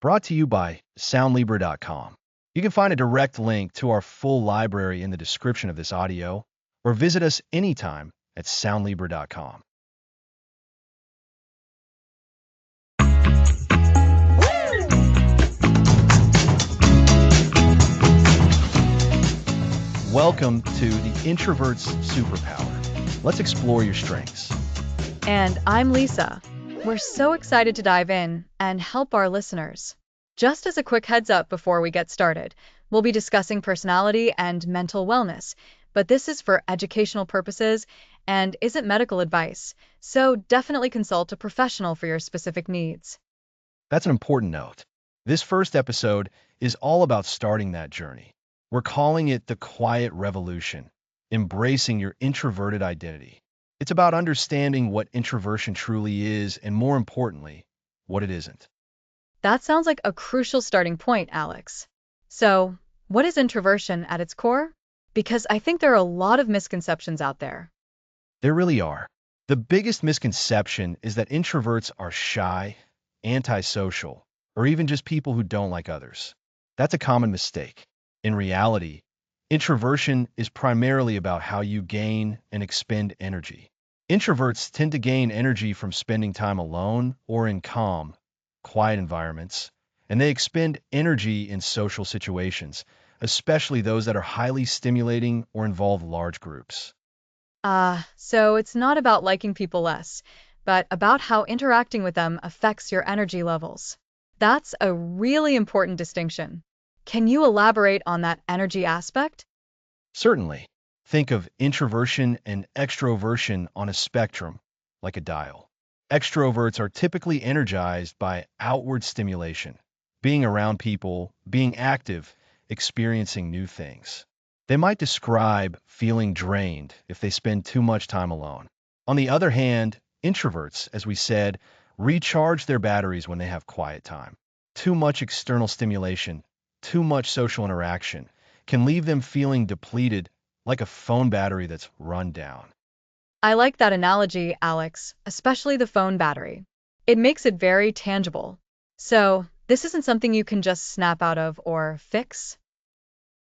brought to you by Soundlibra.com. You can find a direct link to our full library in the description of this audio, or visit us anytime at Soundlibra.com. Welcome to the Introvert's Superpower. Let's explore your strengths. And I'm Lisa. We're so excited to dive in and help our listeners. Just as a quick heads up before we get started, we'll be discussing personality and mental wellness, but this is for educational purposes and isn't medical advice, so definitely consult a professional for your specific needs. That's an important note. This first episode is all about starting that journey. We're calling it the Quiet Revolution, embracing your introverted identity. It's about understanding what introversion truly is and, more importantly, what it isn't. That sounds like a crucial starting point, Alex. So, what is introversion at its core? Because I think there are a lot of misconceptions out there. There really are. The biggest misconception is that introverts are shy, antisocial, or even just people who don't like others. That's a common mistake. In reality, introversion is primarily about how you gain and expend energy. Introverts tend to gain energy from spending time alone or in calm, quiet environments, and they expend energy in social situations, especially those that are highly stimulating or involve large groups. So it's not about liking people less, but about how interacting with them affects your energy levels. That's a really important distinction. Can you elaborate on that energy aspect? Certainly, think of introversion and extroversion on a spectrum, like a dial. Extroverts are typically energized by outward stimulation, being around people, being active, experiencing new things. They might describe feeling drained if they spend too much time alone. On the other hand, introverts, as we said, recharge their batteries when they have quiet time. Too much external stimulation, too much social interaction can leave them feeling depleted, like a phone battery that's run down. I like that analogy, Alex, especially the phone battery. It makes it very tangible. So, this isn't something you can just snap out of or fix?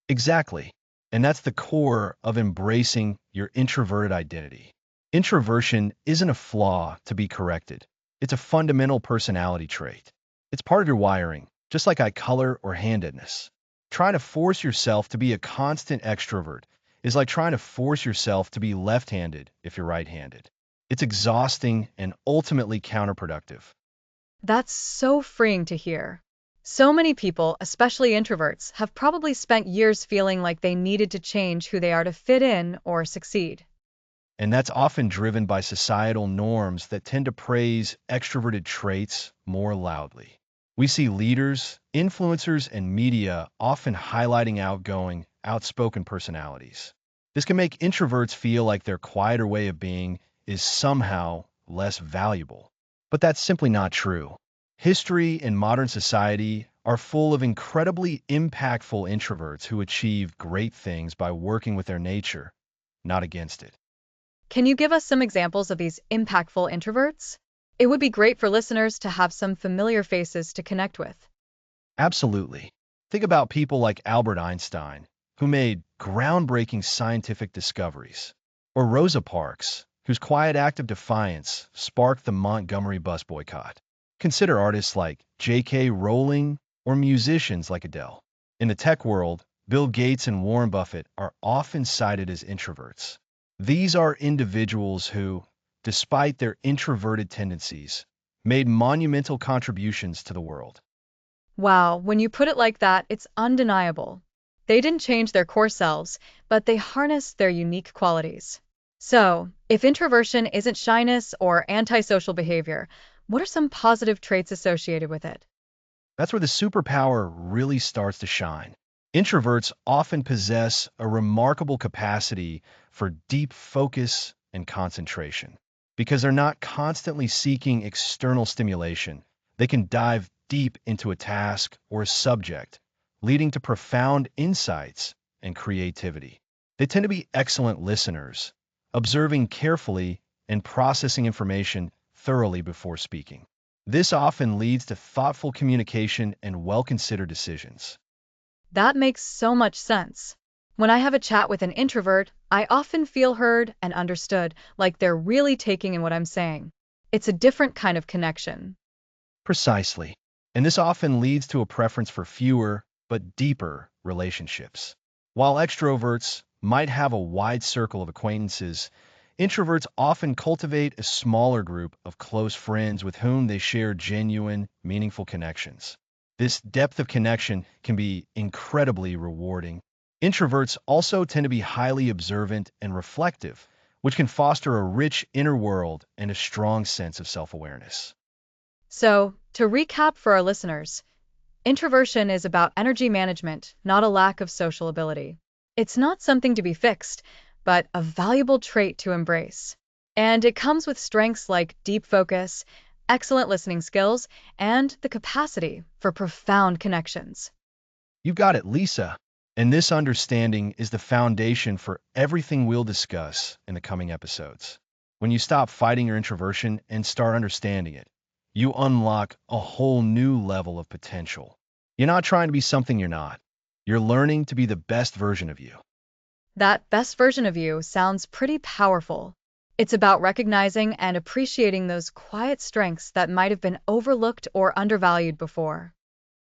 Exactly. And that's the core of embracing your introverted identity. Introversion isn't a flaw to be corrected. It's a fundamental personality trait. It's part of your wiring, just like eye color or handedness. Trying to force yourself to be a constant extrovert is like trying to force yourself to be left-handed if you're right-handed. It's exhausting and ultimately counterproductive. That's so freeing to hear. So many people, especially introverts, have probably spent years feeling like they needed to change who they are to fit in or succeed. And that's often driven by societal norms that tend to praise extroverted traits more loudly. We see leaders, influencers, and media often highlighting outgoing, outspoken personalities. This can make introverts feel like their quieter way of being is somehow less valuable. But that's simply not true. History and modern society are full of incredibly impactful introverts who achieve great things by working with their nature, not against it. Can you give us some examples of these impactful introverts? It would be great for listeners to have some familiar faces to connect with. Absolutely. Think about people like Albert Einstein, who made groundbreaking scientific discoveries, or Rosa Parks, whose quiet act of defiance sparked the Montgomery bus boycott. Consider artists like J.K. Rowling or musicians like Adele. In the tech world, Bill Gates and Warren Buffett are often cited as introverts. These are individuals who, despite their introverted tendencies, made monumental contributions to the world. Wow, when you put it like that, it's undeniable. They didn't change their core selves, but they harnessed their unique qualities. So, if introversion isn't shyness or antisocial behavior, what are some positive traits associated with it? That's where the superpower really starts to shine. Introverts often possess a remarkable capacity for deep focus and concentration. Because they're not constantly seeking external stimulation, they can dive deep into a task or a subject, leading to profound insights and creativity. They tend to be excellent listeners, observing carefully and processing information thoroughly before speaking. This often leads to thoughtful communication and well-considered decisions. That makes so much sense. When I have a chat with an introvert, I often feel heard and understood, like they're really taking in what I'm saying. It's a different kind of connection. Precisely. And this often leads to a preference for fewer, but deeper relationships. While extroverts might have a wide circle of acquaintances, introverts often cultivate a smaller group of close friends with whom they share genuine, meaningful connections. This depth of connection can be incredibly rewarding. Introverts also tend to be highly observant and reflective, which can foster a rich inner world and a strong sense of self-awareness. So, to recap for our listeners, introversion is about energy management, not a lack of social ability. It's not something to be fixed, but a valuable trait to embrace. And it comes with strengths like deep focus, excellent listening skills, and the capacity for profound connections. You've got it, Lisa. And this understanding is the foundation for everything we'll discuss in the coming episodes. When you stop fighting your introversion and start understanding it, you unlock a whole new level of potential. You're not trying to be something you're not. You're learning to be the best version of you. That best version of you sounds pretty powerful. It's about recognizing and appreciating those quiet strengths that might have been overlooked or undervalued before.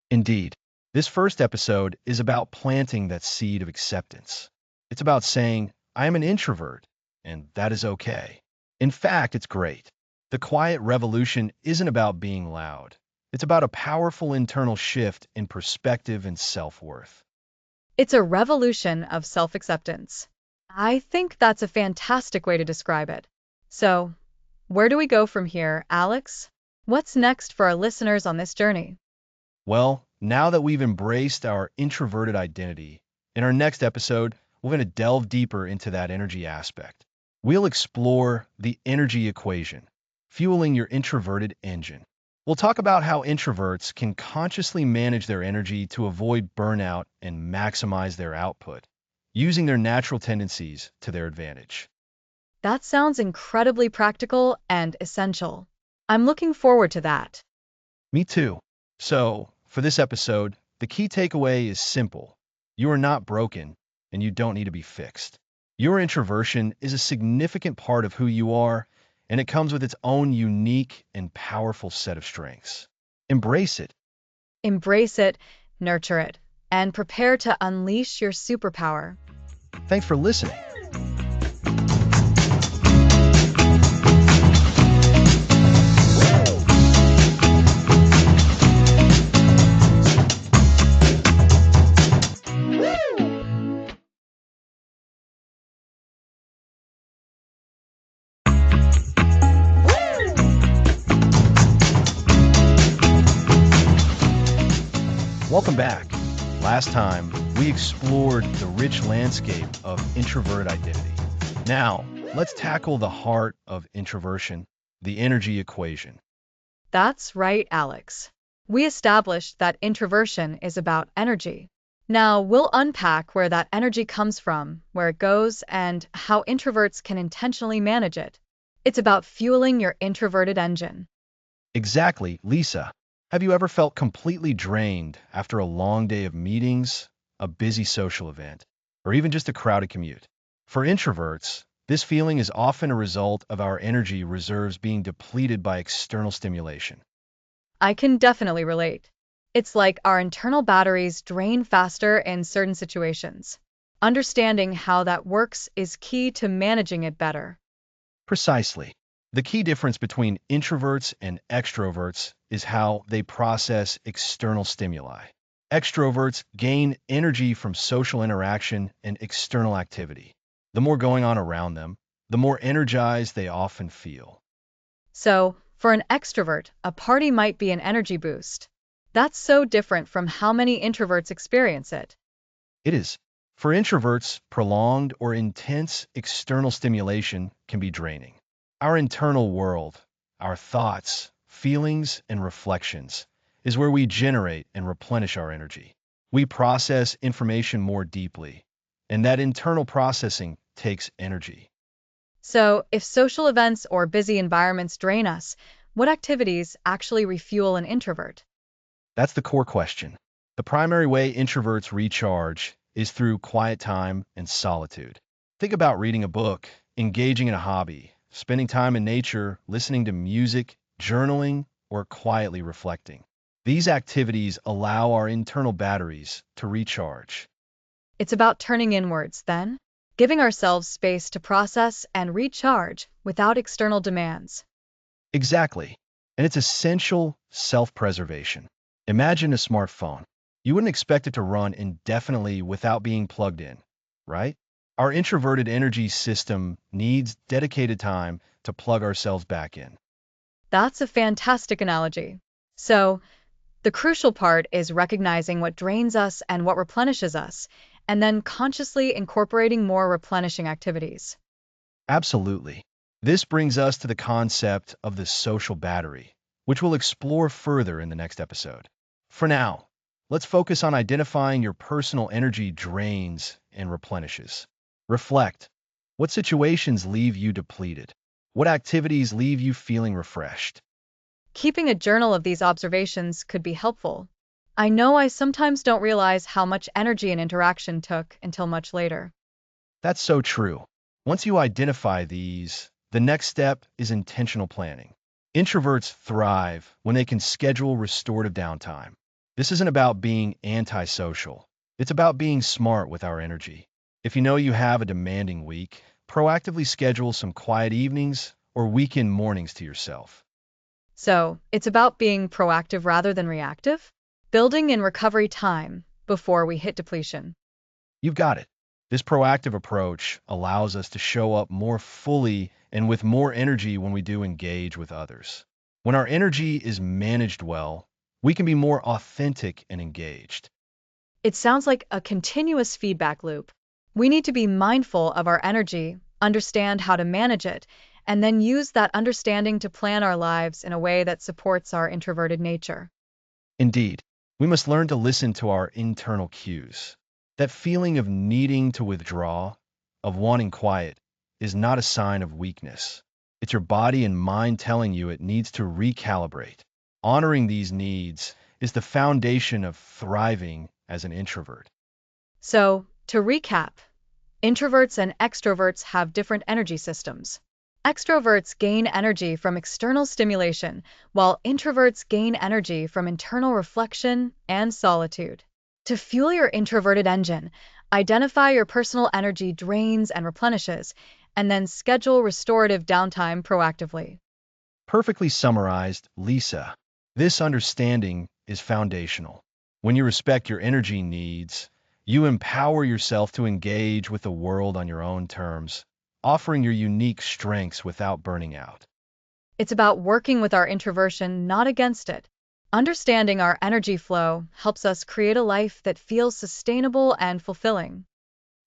Indeed, this first episode is about planting that seed of acceptance. It's about saying, I am an introvert, and that is okay. In fact, it's great. The quiet revolution isn't about being loud. It's about a powerful internal shift in perspective and self-worth. It's a revolution of self acceptance. I think that's a fantastic way to describe it. So, where do we go from here, Alex? What's next for our listeners on this journey? Well, now that we've embraced our introverted identity, in our next episode, we're going to delve deeper into that energy aspect. We'll explore the energy equation, fueling your introverted engine. We'll talk about how introverts can consciously manage their energy to avoid burnout and maximize their output, using their natural tendencies to their advantage. That sounds incredibly practical and essential. I'm looking forward to that. Me too. So, for this episode, the key takeaway is simple. You are not broken, and you don't need to be fixed. Your introversion is a significant part of who you are, and it comes with its own unique and powerful set of strengths. Embrace it. Embrace it, nurture it, and prepare to unleash your superpower. Thanks for listening. Welcome back. Last time, we explored the rich landscape of introvert identity. Now, let's tackle the heart of introversion, the energy equation. That's right, Alex. We established that introversion is about energy. Now, we'll unpack where that energy comes from, where it goes, and how introverts can intentionally manage it. It's about fueling your introverted engine. Exactly, Lisa. Have you ever felt completely drained after a long day of meetings, a busy social event, or even just a crowded commute? For introverts, this feeling is often a result of our energy reserves being depleted by external stimulation. I can definitely relate. It's like our internal batteries drain faster in certain situations. Understanding how that works is key to managing it better. Precisely. The key difference between introverts and extroverts is how they process external stimuli. Extroverts gain energy from social interaction and external activity. The more going on around them, the more energized they often feel. So, for an extrovert, a party might be an energy boost. That's so different from how many introverts experience it. It is. For introverts, prolonged or intense external stimulation can be draining. Our internal world, our thoughts, feelings, and reflections, is where we generate and replenish our energy. We process information more deeply, and that internal processing takes energy. So, if social events or busy environments drain us, what activities actually refuel an introvert? That's the core question. The primary way introverts recharge is through quiet time and solitude. Think about reading a book, engaging in a hobby, spending time in nature, listening to music, journaling, or quietly reflecting. These activities allow our internal batteries to recharge. It's about turning inwards, then, giving ourselves space to process and recharge without external demands. Exactly. And it's essential self-preservation. Imagine a smartphone. You wouldn't expect it to run indefinitely without being plugged in, right? Our introverted energy system needs dedicated time to plug ourselves back in. That's a fantastic analogy. So, the crucial part is recognizing what drains us and what replenishes us, and then consciously incorporating more replenishing activities. Absolutely. This brings us to the concept of the social battery, which we'll explore further in the next episode. For now, let's focus on identifying your personal energy drains and replenishes. Reflect. What situations leave you depleted? What activities leave you feeling refreshed? Keeping a journal of these observations could be helpful. I know I sometimes don't realize how much energy an interaction took until much later. That's so true. Once you identify these, the next step is intentional planning. Introverts thrive when they can schedule restorative downtime. This isn't about being antisocial. It's about being smart with our energy. If you know you have a demanding week, proactively schedule some quiet evenings or weekend mornings to yourself. So, it's about being proactive rather than reactive, building in recovery time before we hit depletion. You've got it. This proactive approach allows us to show up more fully and with more energy when we do engage with others. When our energy is managed well, we can be more authentic and engaged. It sounds like a continuous feedback loop. We need to be mindful of our energy, understand how to manage it, and then use that understanding to plan our lives in a way that supports our introverted nature. Indeed, we must learn to listen to our internal cues. That feeling of needing to withdraw, of wanting quiet, is not a sign of weakness. It's your body and mind telling you it needs to recalibrate. Honoring these needs is the foundation of thriving as an introvert. So, to recap, introverts and extroverts have different energy systems. Extroverts gain energy from external stimulation, while introverts gain energy from internal reflection and solitude. To fuel your introverted engine, identify your personal energy drains and replenishes, and then schedule restorative downtime proactively. Perfectly summarized, Lisa. This understanding is foundational. When you respect your energy needs, you empower yourself to engage with the world on your own terms, offering your unique strengths without burning out. It's about working with our introversion, not against it. Understanding our energy flow helps us create a life that feels sustainable and fulfilling.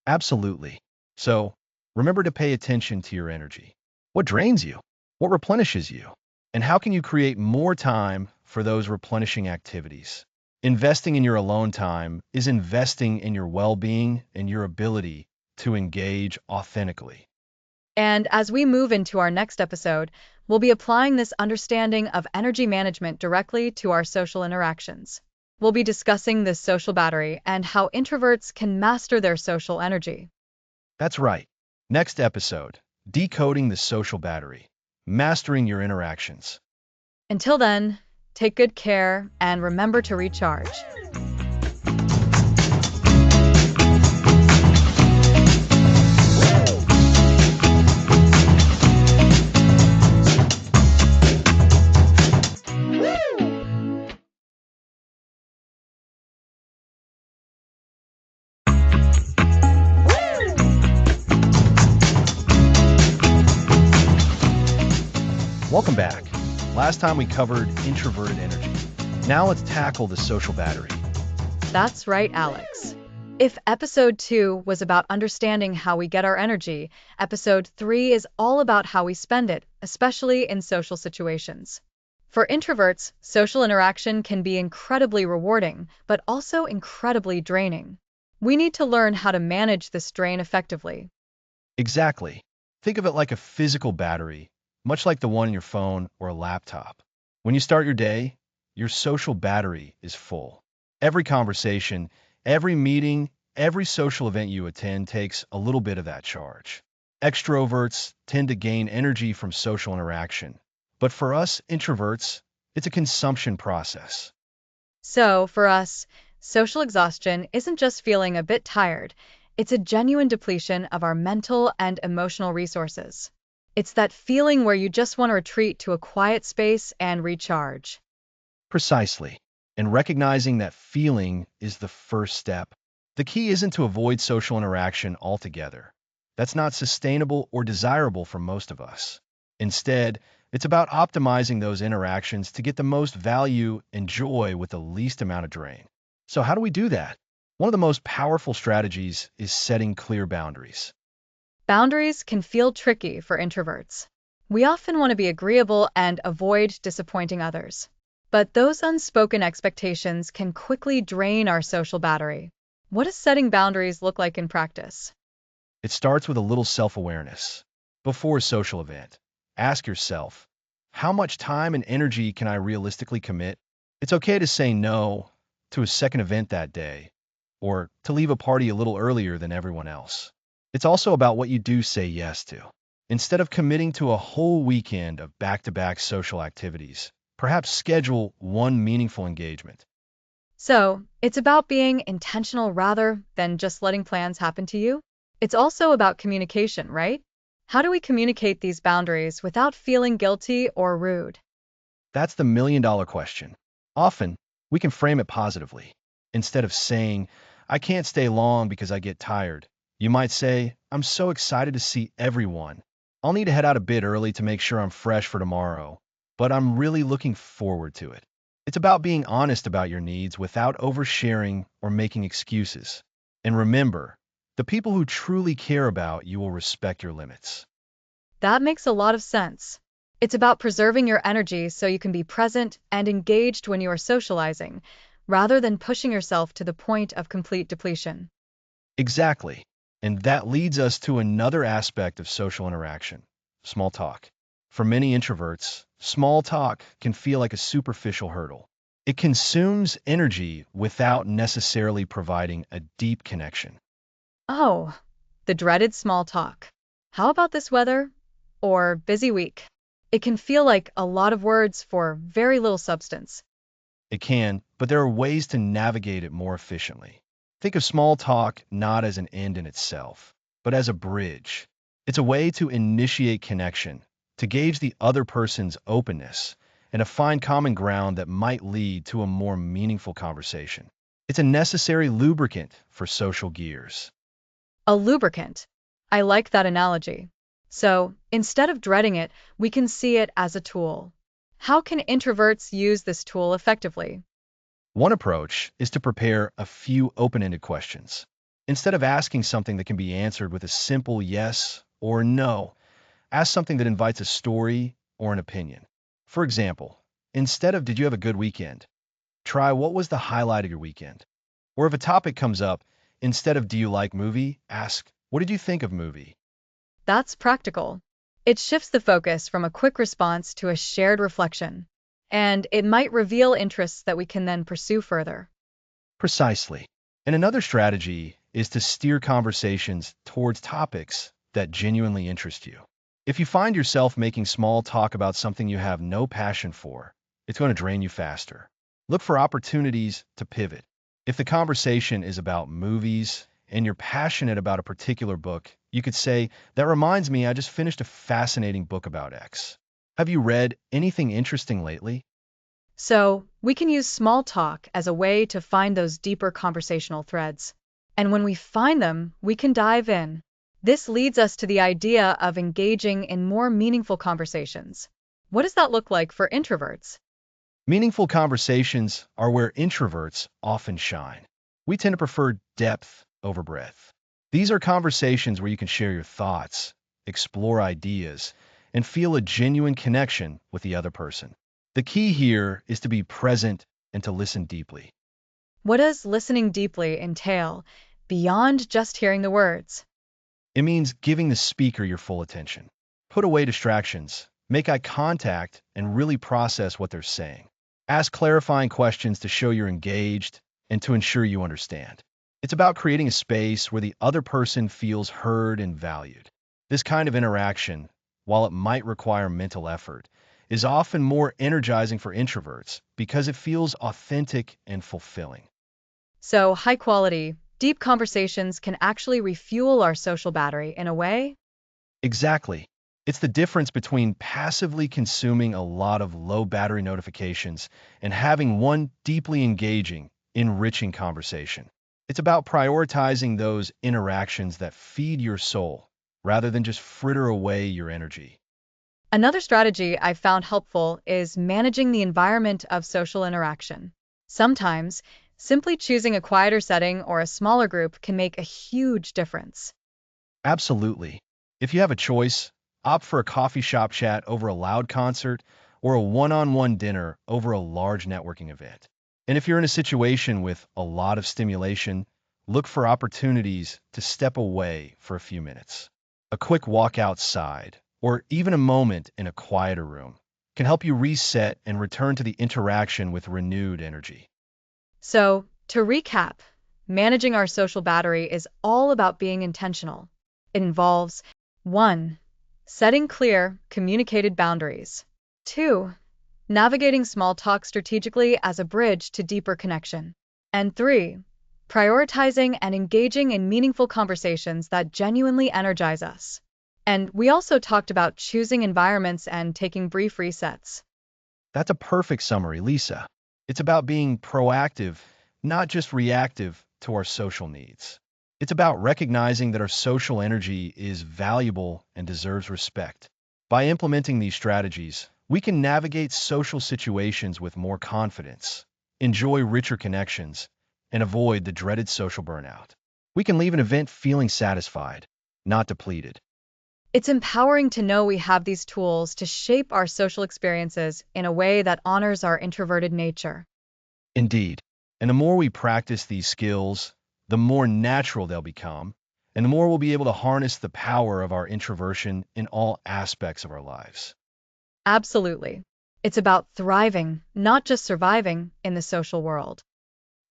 Absolutely. So, remember to pay attention to your energy. What drains you? What replenishes you? And how can you create more time for those replenishing activities? Investing in your alone time is investing in your well-being and your ability to engage authentically. And as we move into our next episode, we'll be applying this understanding of energy management directly to our social interactions. We'll be discussing this social battery and how introverts can master their social energy. That's right. Next episode, Decoding the Social Battery, Mastering Your Interactions. Until then, take good care and remember to recharge. Welcome back. Last time we covered introverted energy. Now let's tackle the social battery. That's right, Alex. If episode 2 was about understanding how we get our energy, episode 3 is all about how we spend it, especially in social situations. For introverts, social interaction can be incredibly rewarding, but also incredibly draining. We need to learn how to manage this drain effectively. Exactly. Think of it like a physical battery much like the one in your phone or a laptop. When you start your day, your social battery is full. Every conversation, every meeting, every social event you attend takes a little bit of that charge. Extroverts tend to gain energy from social interaction, but for us introverts, it's a consumption process. So, for us, social exhaustion isn't just feeling a bit tired, it's a genuine depletion of our mental and emotional resources. It's that feeling where you just want to retreat to a quiet space and recharge. Precisely. And recognizing that feeling is the first step. The key isn't to avoid social interaction altogether. That's not sustainable or desirable for most of us. Instead, it's about optimizing those interactions to get the most value and joy with the least amount of drain. So, how do we do that? One of the most powerful strategies is setting clear boundaries. Boundaries can feel tricky for introverts. We often want to be agreeable and avoid disappointing others. But those unspoken expectations can quickly drain our social battery. What does setting boundaries look like in practice? It starts with a little self awareness. Before a social event, ask yourself, how much time and energy can I realistically commit? It's okay to say no to a second event that day, or to leave a party a little earlier than everyone else. It's also about what you do say yes to. Instead of committing to a whole weekend of back to back social activities, perhaps schedule one meaningful engagement. So, it's about being intentional rather than just letting plans happen to you. It's also about communication, right? How do we communicate these boundaries without feeling guilty or rude? That's the million-dollar question. Often, we can frame it positively. Instead of saying, I can't stay long because I get tired, you might say, I'm so excited to see everyone. I'll need to head out a bit early to make sure I'm fresh for tomorrow, but I'm really looking forward to it. It's about being honest about your needs without oversharing or making excuses. And remember, the people who truly care about you will respect your limits. That makes a lot of sense. It's about preserving your energy so you can be present and engaged when you are socializing, rather than pushing yourself to the point of complete depletion. Exactly. And that leads us to another aspect of social interaction, small talk. For many introverts, small talk can feel like a superficial hurdle. It consumes energy without necessarily providing a deep connection. Oh, the dreaded small talk. How about this weather? Or busy week? It can feel like a lot of words for very little substance. It can, but there are ways to navigate it more efficiently. Think of small talk not as an end in itself, but as a bridge. It's a way to initiate connection, to gauge the other person's openness, and to find common ground that might lead to a more meaningful conversation. It's a necessary lubricant for social gears. A lubricant. I like that analogy. So, instead of dreading it, we can see it as a tool. How can introverts use this tool effectively? One approach is to prepare a few open-ended questions. Instead of asking something that can be answered with a simple yes or no, ask something that invites a story or an opinion. For example, instead of "Did you have a good weekend?" try "What was the highlight of your weekend?" Or if a topic comes up, instead of "Do you like movie?" ask "What did you think of movie?" That's practical. It shifts the focus from a quick response to a shared reflection, and it might reveal interests that we can then pursue further. Precisely. And another strategy is to steer conversations towards topics that genuinely interest you. If you find yourself making small talk about something you have no passion for, it's going to drain you faster. Look for opportunities to pivot. If the conversation is about movies and you're passionate about a particular book, you could say, that reminds me, I just finished a fascinating book about X. Have you read anything interesting lately? So, we can use small talk as a way to find those deeper conversational threads. And when we find them, we can dive in. This leads us to the idea of engaging in more meaningful conversations. What does that look like for introverts? Meaningful conversations are where introverts often shine. We tend to prefer depth over breadth. These are conversations where you can share your thoughts, explore ideas, and feel a genuine connection with the other person. The key here is to be present and to listen deeply. What does listening deeply entail, beyond just hearing the words? It means giving the speaker your full attention. Put away distractions. Make eye contact and really process what they're saying. Ask clarifying questions to show you're engaged and to ensure you understand. It's about creating a space where the other person feels heard and valued. This kind of interaction, while it might require mental effort, is often more energizing for introverts because it feels authentic and fulfilling. So, high quality, deep conversations can actually refuel our social battery in a way. Exactly. It's the difference between passively consuming a lot of low battery notifications and having one deeply engaging, enriching conversation. It's about prioritizing those interactions that feed your soul rather than just fritter away your energy. Another strategy I've found helpful is managing the environment of social interaction. Sometimes, simply choosing a quieter setting or a smaller group can make a huge difference. Absolutely. If you have a choice, opt for a coffee shop chat over a loud concert or a one-on-one dinner over a large networking event. And if you're in a situation with a lot of stimulation, look for opportunities to step away for a few minutes. A quick walk outside, or even a moment in a quieter room, can help you reset and return to the interaction with renewed energy. So, to recap, managing our social battery is all about being intentional. It involves 1. Setting clear, communicated boundaries. 2. Navigating small talk strategically as a bridge to deeper connection. And 3. Prioritizing and engaging in meaningful conversations that genuinely energize us. And we also talked about choosing environments and taking brief resets. That's a perfect summary, Lisa. It's about being proactive, not just reactive to our social needs. It's about recognizing that our social energy is valuable and deserves respect. By implementing these strategies, we can navigate social situations with more confidence, enjoy richer connections, and avoid the dreaded social burnout. We can leave an event feeling satisfied, not depleted. It's empowering to know we have these tools to shape our social experiences in a way that honors our introverted nature. Indeed. And the more we practice these skills, the more natural they'll become, and the more we'll be able to harness the power of our introversion in all aspects of our lives. Absolutely. It's about thriving, not just surviving, in the social world.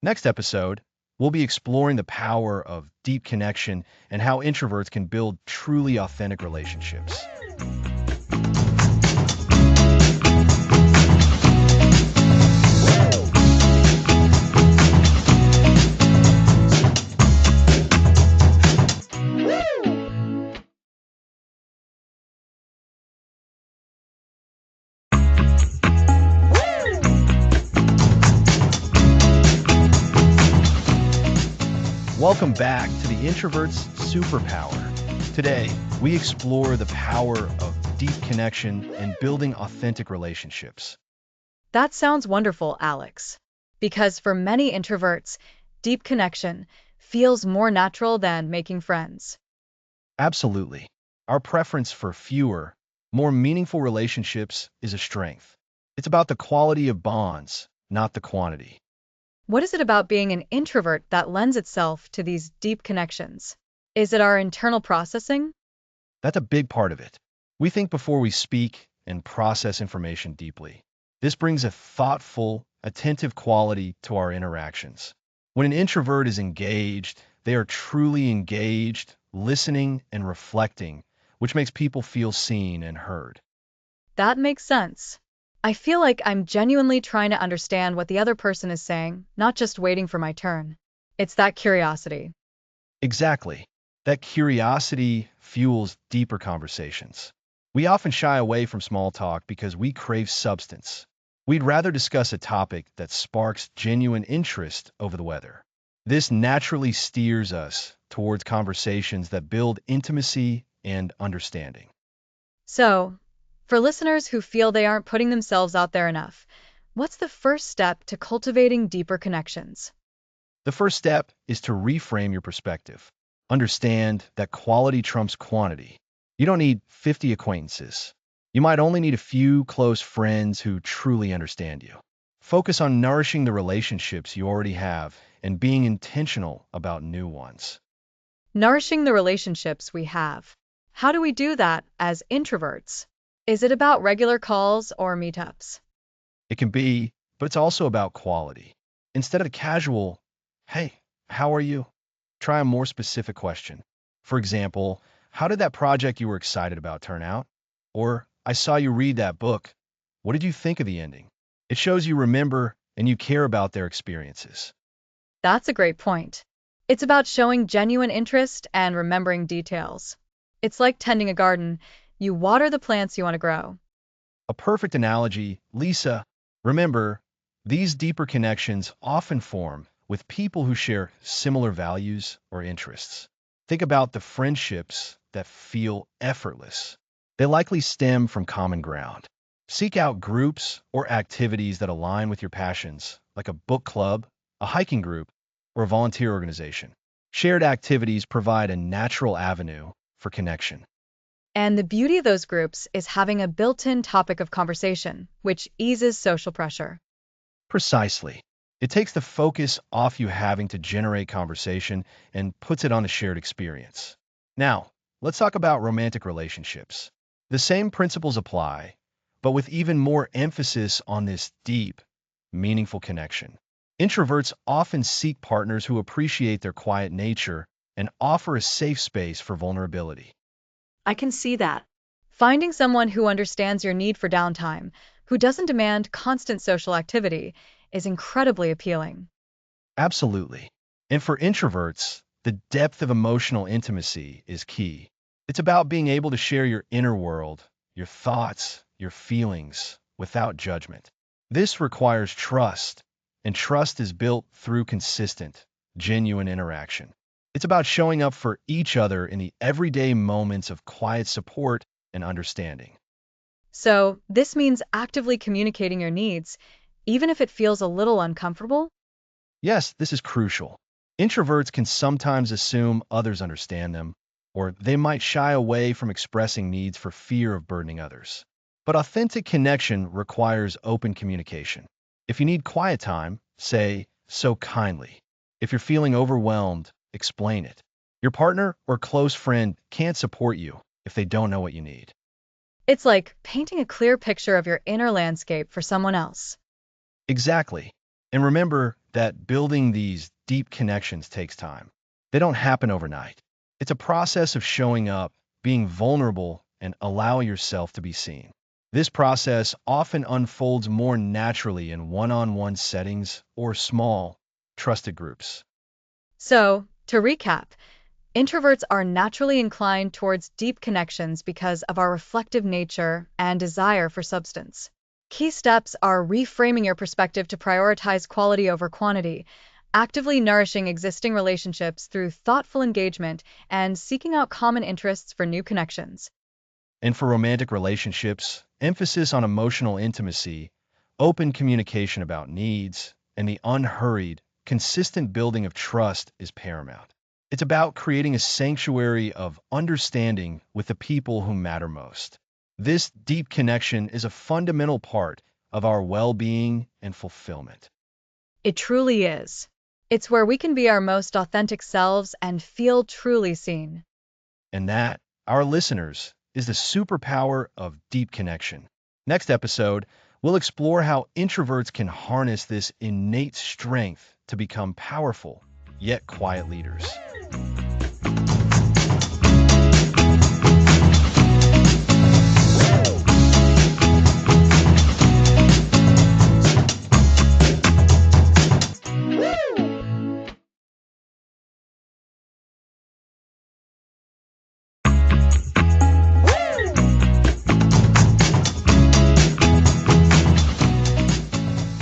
Next episode, we'll be exploring the power of deep connection and how introverts can build truly authentic relationships. Welcome back to the Introvert's Superpower. Today, we explore the power of deep connection and building authentic relationships. That sounds wonderful, Alex. Because for many introverts, deep connection feels more natural than making friends. Absolutely. Our preference for fewer, more meaningful relationships is a strength. It's about the quality of bonds, not the quantity. What is it about being an introvert that lends itself to these deep connections? Is it our internal processing? That's a big part of it. We think before we speak and process information deeply. This brings a thoughtful, attentive quality to our interactions. When an introvert is engaged, they are truly engaged, listening and reflecting, which makes people feel seen and heard. That makes sense. I feel like I'm genuinely trying to understand what the other person is saying, not just waiting for my turn. It's that curiosity. Exactly. That curiosity fuels deeper conversations. We often shy away from small talk because we crave substance. We'd rather discuss a topic that sparks genuine interest over the weather. This naturally steers us towards conversations that build intimacy and understanding. So, for listeners who feel they aren't putting themselves out there enough, what's the first step to cultivating deeper connections? The first step is to reframe your perspective. Understand that quality trumps quantity. You don't need 50 acquaintances. You might only need a few close friends who truly understand you. Focus on nourishing the relationships you already have and being intentional about new ones. Nourishing the relationships we have. How do we do that as introverts? Is it about regular calls or meetups? It can be, but it's also about quality. Instead of the casual, hey, how are you? Try a more specific question. For example, how did that project you were excited about turn out? Or, I saw you read that book. What did you think of the ending? It shows you remember and you care about their experiences. That's a great point. It's about showing genuine interest and remembering details. It's like tending a garden. You water the plants you want to grow. A perfect analogy, Lisa. Remember, these deeper connections often form with people who share similar values or interests. Think about the friendships that feel effortless. They likely stem from common ground. Seek out groups or activities that align with your passions, like a book club, a hiking group, or a volunteer organization. Shared activities provide a natural avenue for connection. And the beauty of those groups is having a built-in topic of conversation, which eases social pressure. Precisely. It takes the focus off you having to generate conversation and puts it on a shared experience. Now, let's talk about romantic relationships. The same principles apply, but with even more emphasis on this deep, meaningful connection. Introverts often seek partners who appreciate their quiet nature and offer a safe space for vulnerability. I can see that. Finding someone who understands your need for downtime, who doesn't demand constant social activity, is incredibly appealing. Absolutely. And for introverts, the depth of emotional intimacy is key. It's about being able to share your inner world, your thoughts, your feelings, without judgment. This requires trust, and trust is built through consistent, genuine interaction. It's about showing up for each other in the everyday moments of quiet support and understanding. So, this means actively communicating your needs, even if it feels a little uncomfortable? Yes, this is crucial. Introverts can sometimes assume others understand them, or they might shy away from expressing needs for fear of burdening others. But authentic connection requires open communication. If you need quiet time, say so kindly. If you're feeling overwhelmed, explain it. Your partner or close friend can't support you if they don't know what you need. It's like painting a clear picture of your inner landscape for someone else. Exactly. And remember that building these deep connections takes time. They don't happen overnight. It's a process of showing up, being vulnerable, and allowing yourself to be seen. This process often unfolds more naturally in one-on-one settings or small, trusted groups. So, to recap, introverts are naturally inclined towards deep connections because of our reflective nature and desire for substance. Key steps are reframing your perspective to prioritize quality over quantity, actively nourishing existing relationships through thoughtful engagement, and seeking out common interests for new connections. And for romantic relationships, emphasis on emotional intimacy, open communication about needs, and the unhurried, consistent building of trust is paramount. It's about creating a sanctuary of understanding with the people who matter most. This deep connection is a fundamental part of our well-being and fulfillment. It truly is. It's where we can be our most authentic selves and feel truly seen. And that, our listeners, is the superpower of deep connection. Next episode, we'll explore how introverts can harness this innate strength to become powerful, yet quiet leaders.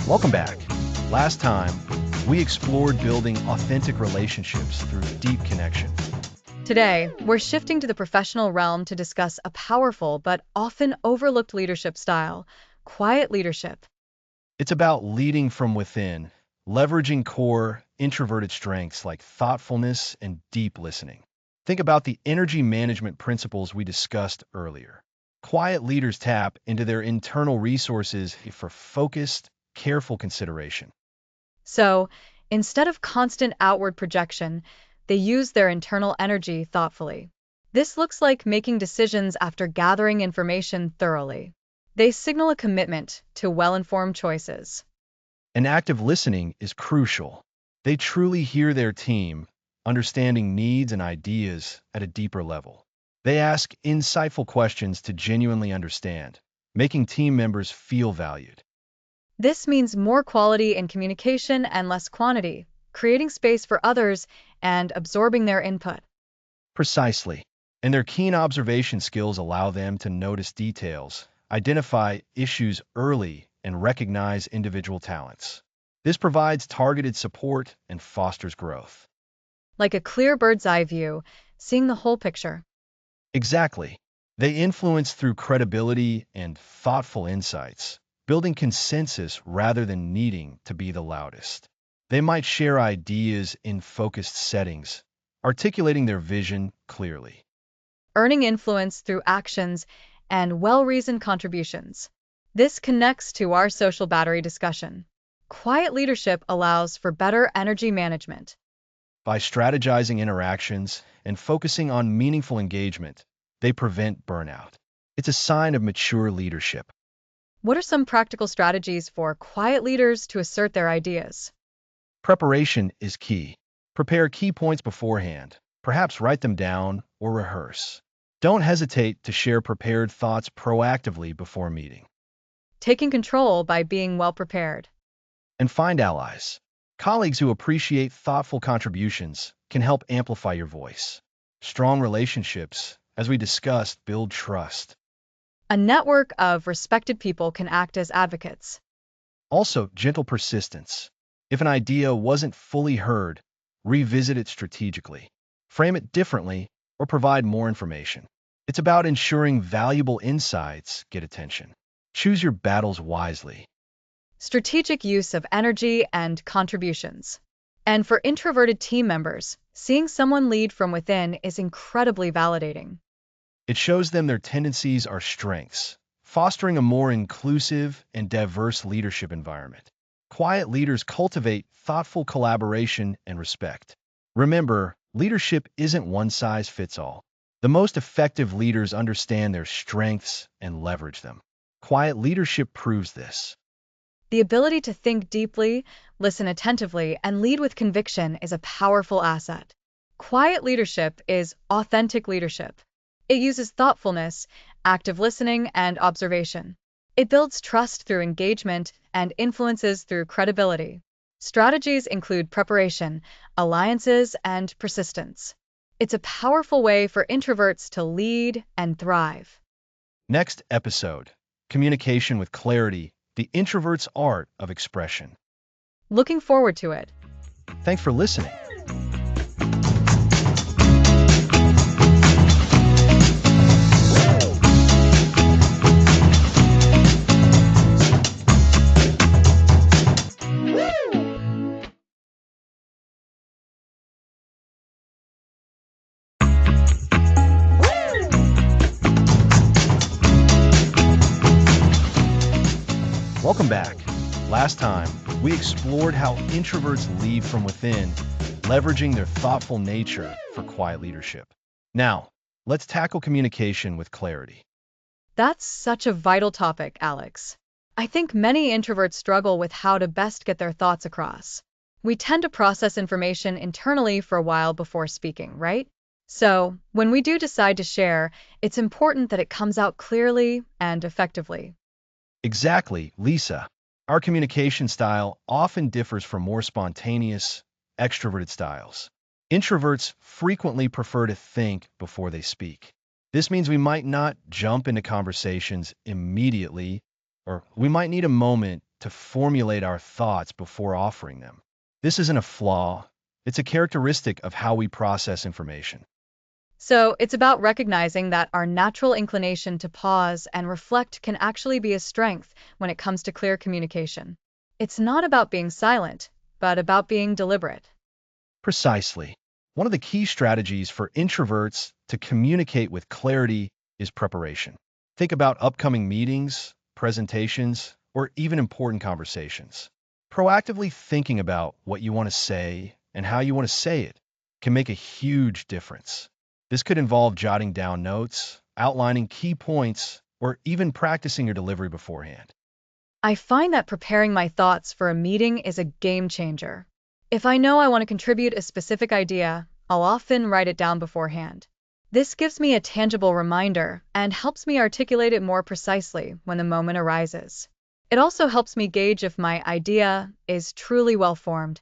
Welcome back. Last time, we explored building authentic relationships through deep connection. Today, we're shifting to the professional realm to discuss a powerful but often overlooked leadership style, quiet leadership. It's about leading from within, leveraging core introverted strengths like thoughtfulness and deep listening. Think about the energy management principles we discussed earlier. Quiet leaders tap into their internal resources for focused, careful consideration. So, instead of constant outward projection, they use their internal energy thoughtfully. This looks like making decisions after gathering information thoroughly. They signal a commitment to well-informed choices. And active listening is crucial. They truly hear their team, understanding needs and ideas at a deeper level. They ask insightful questions to genuinely understand, making team members feel valued. This means more quality in communication and less quantity, creating space for others and absorbing their input. Precisely. And their keen observation skills allow them to notice details, identify issues early, and recognize individual talents. This provides targeted support and fosters growth. Like a clear bird's eye view, seeing the whole picture. Exactly. They influence through credibility and thoughtful insights, building consensus rather than needing to be the loudest. They might share ideas in focused settings, articulating their vision clearly. Earning influence through actions and well-reasoned contributions. This connects to our social battery discussion. Quiet leadership allows for better energy management. By strategizing interactions and focusing on meaningful engagement, they prevent burnout. It's a sign of mature leadership. What are some practical strategies for quiet leaders to assert their ideas? Preparation is key. Prepare key points beforehand, perhaps write them down or rehearse. Don't hesitate to share prepared thoughts proactively before a meeting. Taking control by being well prepared. And find allies. Colleagues who appreciate thoughtful contributions can help amplify your voice. Strong relationships, as we discussed, build trust. A network of respected people can act as advocates. Also, gentle persistence. If an idea wasn't fully heard, revisit it strategically. Frame it differently or provide more information. It's about ensuring valuable insights get attention. Choose your battles wisely. Strategic use of energy and contributions. And for introverted team members, seeing someone lead from within is incredibly validating. It shows them their tendencies are strengths, fostering a more inclusive and diverse leadership environment. Quiet leaders cultivate thoughtful collaboration and respect. Remember, leadership isn't one size fits all. The most effective leaders understand their strengths and leverage them. Quiet leadership proves this. The ability to think deeply, listen attentively, and lead with conviction is a powerful asset. Quiet leadership is authentic leadership. It uses thoughtfulness, active listening, and observation. It builds trust through engagement and influences through credibility. Strategies include preparation, alliances, and persistence. It's a powerful way for introverts to lead and thrive. Next episode, Communication with Clarity, the Introvert's Art of Expression. Looking forward to it. Thanks for listening. Welcome back. Last time, we explored how introverts lead from within, leveraging their thoughtful nature for quiet leadership. Now, let's tackle communication with clarity. That's such a vital topic, Alex. I think many introverts struggle with how to best get their thoughts across. We tend to process information internally for a while before speaking, right? So, when we do decide to share, it's important that it comes out clearly and effectively. Exactly, Lisa. Our communication style often differs from more spontaneous, extroverted styles. Introverts frequently prefer to think before they speak. This means we might not jump into conversations immediately, or we might need a moment to formulate our thoughts before offering them. This isn't a flaw, it's a characteristic of how we process information. So, it's about recognizing that our natural inclination to pause and reflect can actually be a strength when it comes to clear communication. It's not about being silent, but about being deliberate. Precisely. One of the key strategies for introverts to communicate with clarity is preparation. Think about upcoming meetings, presentations, or even important conversations. Proactively thinking about what you want to say and how you want to say it can make a huge difference. This could involve jotting down notes, outlining key points, or even practicing your delivery beforehand. I find that preparing my thoughts for a meeting is a game changer. If I know I want to contribute a specific idea, I'll often write it down beforehand. This gives me a tangible reminder and helps me articulate it more precisely when the moment arises. It also helps me gauge if my idea is truly well formed.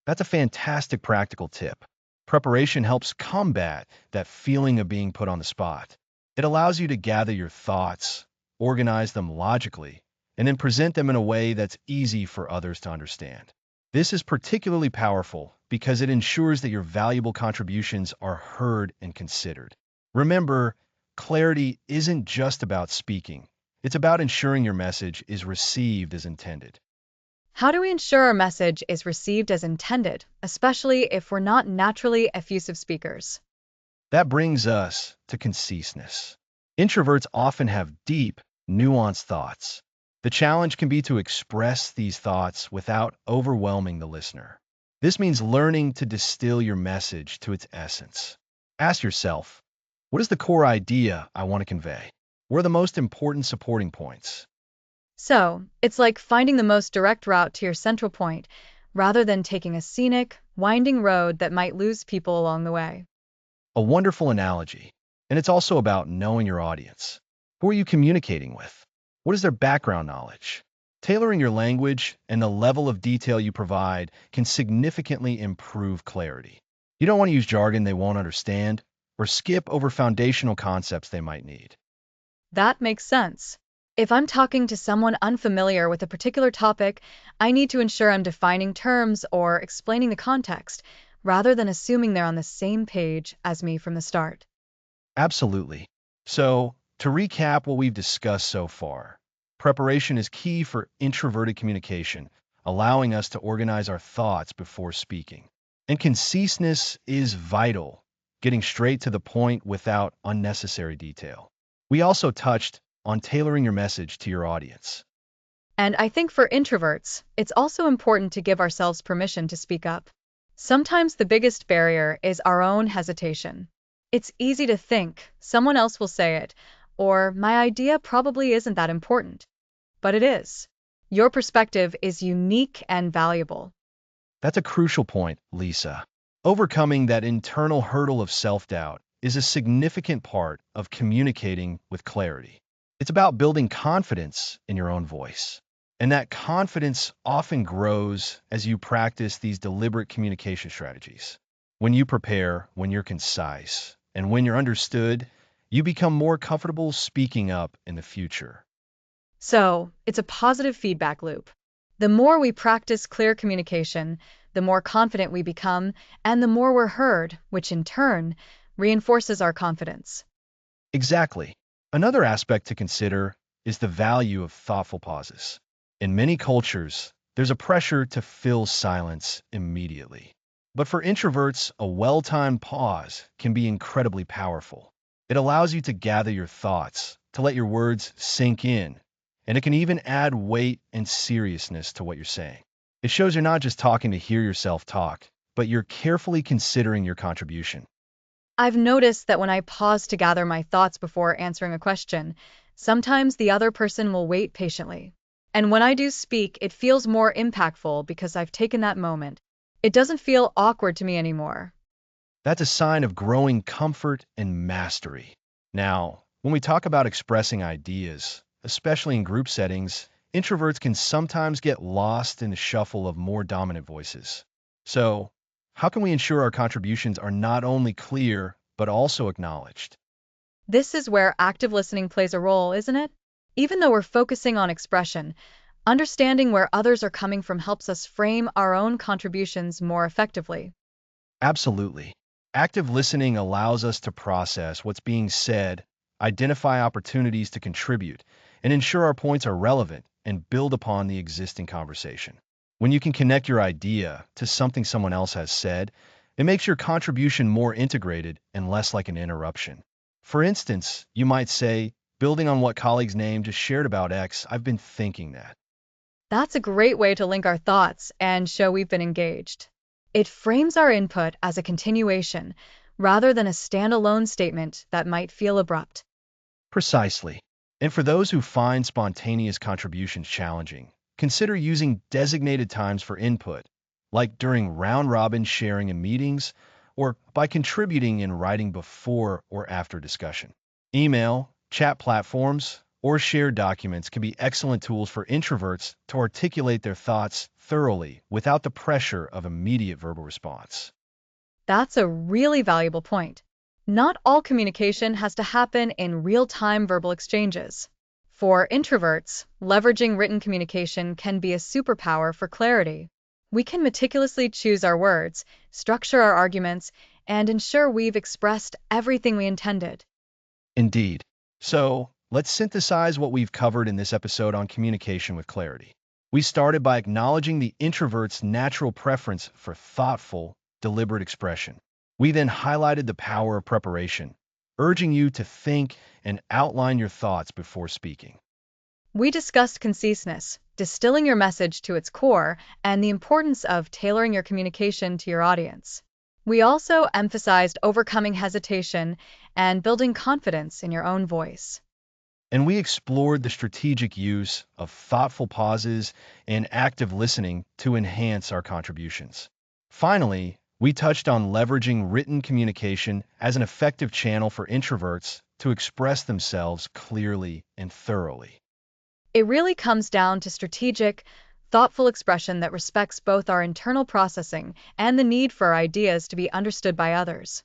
That's a fantastic practical tip. Preparation helps combat that feeling of being put on the spot. It allows you to gather your thoughts, organize them logically, and then present them in a way that's easy for others to understand. This is particularly powerful because it ensures that your valuable contributions are heard and considered. Remember, clarity isn't just about speaking. It's about ensuring your message is received as intended. How do we ensure our message is received as intended, especially if we're not naturally effusive speakers? That brings us to conciseness. Introverts often have deep, nuanced thoughts. The challenge can be to express these thoughts without overwhelming the listener. This means learning to distill your message to its essence. Ask yourself, what is the core idea I want to convey? What are the most important supporting points? So, it's like finding the most direct route to your central point, rather than taking a scenic, winding road that might lose people along the way. A wonderful analogy. And it's also about knowing your audience. Who are you communicating with? What is their background knowledge? Tailoring your language and the level of detail you provide can significantly improve clarity. You don't want to use jargon they won't understand or skip over foundational concepts they might need. That makes sense. If I'm talking to someone unfamiliar with a particular topic, I need to ensure I'm defining terms or explaining the context, rather than assuming they're on the same page as me from the start. Absolutely. So, to recap what we've discussed so far, preparation is key for introverted communication, allowing us to organize our thoughts before speaking. And conciseness is vital, getting straight to the point without unnecessary detail. We also touched on tailoring your message to your audience. And I think for introverts, it's also important to give ourselves permission to speak up. Sometimes the biggest barrier is our own hesitation. It's easy to think, someone else will say it, or my idea probably isn't that important. But it is. Your perspective is unique and valuable. That's a crucial point, Lisa. Overcoming that internal hurdle of self-doubt is a significant part of communicating with clarity. It's about building confidence in your own voice. And that confidence often grows as you practice these deliberate communication strategies. When you prepare, when you're concise, and when you're understood, you become more comfortable speaking up in the future. So, it's a positive feedback loop. The more we practice clear communication, the more confident we become, and the more we're heard, which in turn reinforces our confidence. Exactly. Another aspect to consider is the value of thoughtful pauses. In many cultures, there's a pressure to fill silence immediately. But for introverts, a well-timed pause can be incredibly powerful. It allows you to gather your thoughts, to let your words sink in, and it can even add weight and seriousness to what you're saying. It shows you're not just talking to hear yourself talk, but you're carefully considering your contribution. I've noticed that when I pause to gather my thoughts before answering a question, sometimes the other person will wait patiently. And when I do speak, it feels more impactful because I've taken that moment. It doesn't feel awkward to me anymore. That's a sign of growing comfort and mastery. Now, when we talk about expressing ideas, especially in group settings, introverts can sometimes get lost in the shuffle of more dominant voices. So, how can we ensure our contributions are not only clear, but also acknowledged? This is where active listening plays a role, isn't it? Even though we're focusing on expression, understanding where others are coming from helps us frame our own contributions more effectively. Absolutely. Active listening allows us to process what's being said, identify opportunities to contribute, and ensure our points are relevant and build upon the existing conversation. When you can connect your idea to something someone else has said, it makes your contribution more integrated and less like an interruption. For instance, you might say, building on what colleague's name just shared about X, I've been thinking that. That's a great way to link our thoughts and show we've been engaged. It frames our input as a continuation, rather than a standalone statement that might feel abrupt. Precisely. And for those who find spontaneous contributions challenging, consider using designated times for input, like during round-robin sharing in meetings or by contributing in writing before or after discussion. Email, chat platforms, or shared documents can be excellent tools for introverts to articulate their thoughts thoroughly without the pressure of immediate verbal response. That's a really valuable point. Not all communication has to happen in real-time verbal exchanges. For introverts, leveraging written communication can be a superpower for clarity. We can meticulously choose our words, structure our arguments, and ensure we've expressed everything we intended. Indeed. So, let's synthesize what we've covered in this episode on communication with clarity. We started by acknowledging the introvert's natural preference for thoughtful, deliberate expression. We then highlighted the power of preparation, urging you to think and outline your thoughts before speaking. We discussed conciseness, distilling your message to its core, and the importance of tailoring your communication to your audience. We also emphasized overcoming hesitation and building confidence in your own voice. And we explored the strategic use of thoughtful pauses and active listening to enhance our contributions. Finally, we touched on leveraging written communication as an effective channel for introverts to express themselves clearly and thoroughly. It really comes down to strategic, thoughtful expression that respects both our internal processing and the need for our ideas to be understood by others.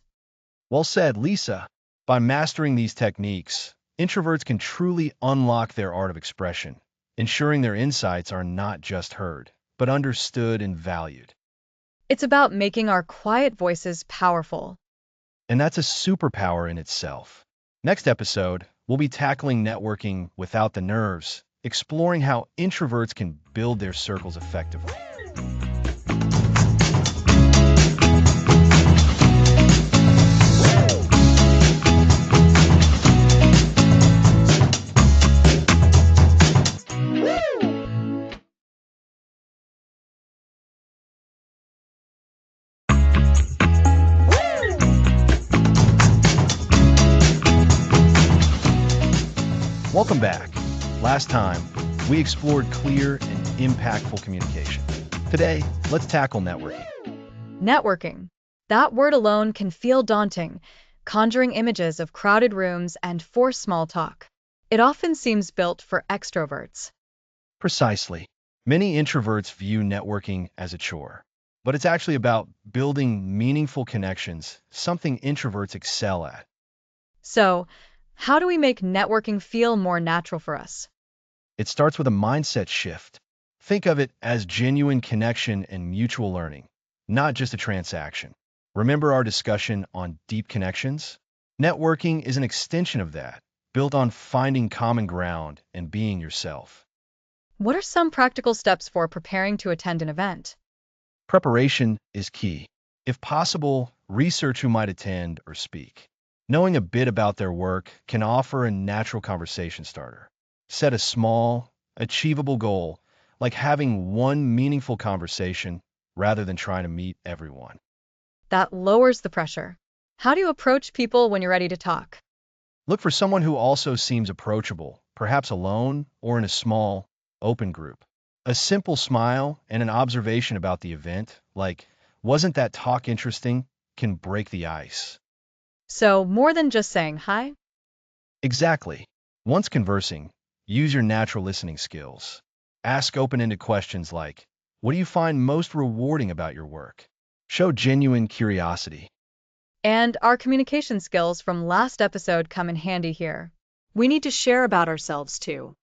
Well said, Lisa. By mastering these techniques, introverts can truly unlock their art of expression, ensuring their insights are not just heard, but understood and valued. It's about making our quiet voices powerful. And that's a superpower in itself. Next episode, we'll be tackling networking without the nerves, exploring how introverts can build their circles effectively. Welcome back. Last time, we explored clear and impactful communication. Today, let's tackle networking. Networking. That word alone can feel daunting, conjuring images of crowded rooms and forced small talk. It often seems built for extroverts. Precisely. Many introverts view networking as a chore, but it's actually about building meaningful connections, something introverts excel at. So, how do we make networking feel more natural for us? It starts with a mindset shift. Think of it as genuine connection and mutual learning, not just a transaction. Remember our discussion on deep connections? Networking is an extension of that, built on finding common ground and being yourself. What are some practical steps for preparing to attend an event? Preparation is key. If possible, research who might attend or speak. Knowing a bit about their work can offer a natural conversation starter. Set a small, achievable goal, like having one meaningful conversation rather than trying to meet everyone. That lowers the pressure. How do you approach people when you're ready to talk? Look for someone who also seems approachable, perhaps alone or in a small, open group. A simple smile and an observation about the event, like, wasn't that talk interesting, can break the ice. So, more than just saying hi? Exactly. Once conversing, use your natural listening skills. Ask open-ended questions like, what do you find most rewarding about your work? Show genuine curiosity. And our communication skills from last episode come in handy here. We need to share about ourselves too.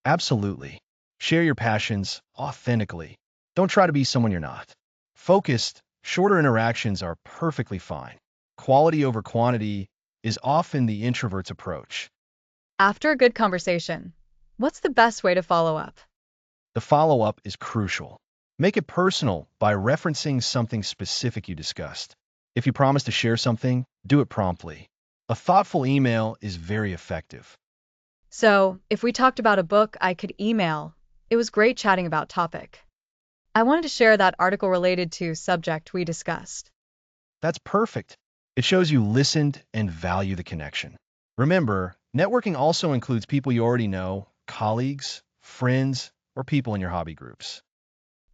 Absolutely. Share your passions authentically. Don't try to be someone you're not. Focused, shorter interactions are perfectly fine. Quality over quantity is often the introvert's approach. After a good conversation, what's the best way to follow up? The follow-up is crucial. Make it personal by referencing something specific you discussed. If you promise to share something, do it promptly. A thoughtful email is very effective. So, if we talked about a book, I could email. It was great chatting about topic. I wanted to share that article related to subject we discussed. That's perfect. It shows you listened and value the connection. Remember, networking also includes people you already know, colleagues, friends, or people in your hobby groups.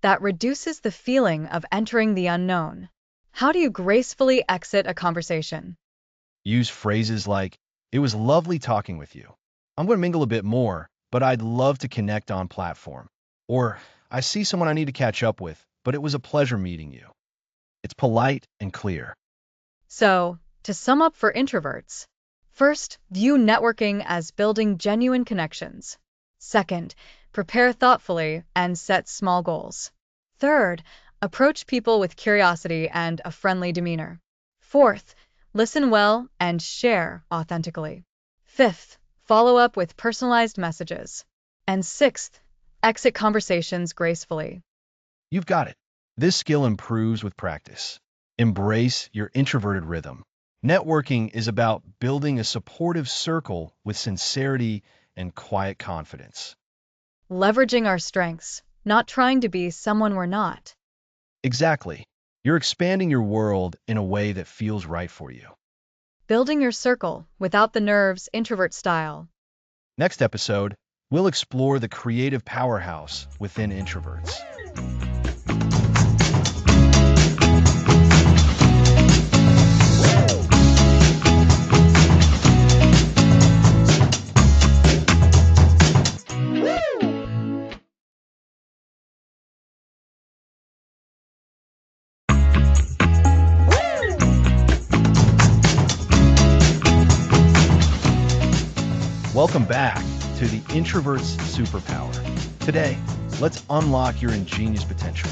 That reduces the feeling of entering the unknown. How do you gracefully exit a conversation? Use phrases like, "It was lovely talking with you. I'm going to mingle a bit more, but I'd love to connect on platform." Or, "I see someone I need to catch up with, but it was a pleasure meeting you." It's polite and clear. So, to sum up for introverts, first, view networking as building genuine connections. Second, prepare thoughtfully and set small goals. Third, approach people with curiosity and a friendly demeanor. Fourth, listen well and share authentically. Fifth, follow up with personalized messages. And sixth, exit conversations gracefully. You've got it. This skill improves with practice. Embrace your introverted rhythm. Networking is about building a supportive circle with sincerity and quiet confidence. Leveraging our strengths, not trying to be someone we're not. Exactly. You're expanding your world in a way that feels right for you. Building your circle without the nerves, introvert style. Next episode, we'll explore the creative powerhouse within introverts. Welcome back to the Introvert's Superpower. Today, let's unlock your ingenious potential.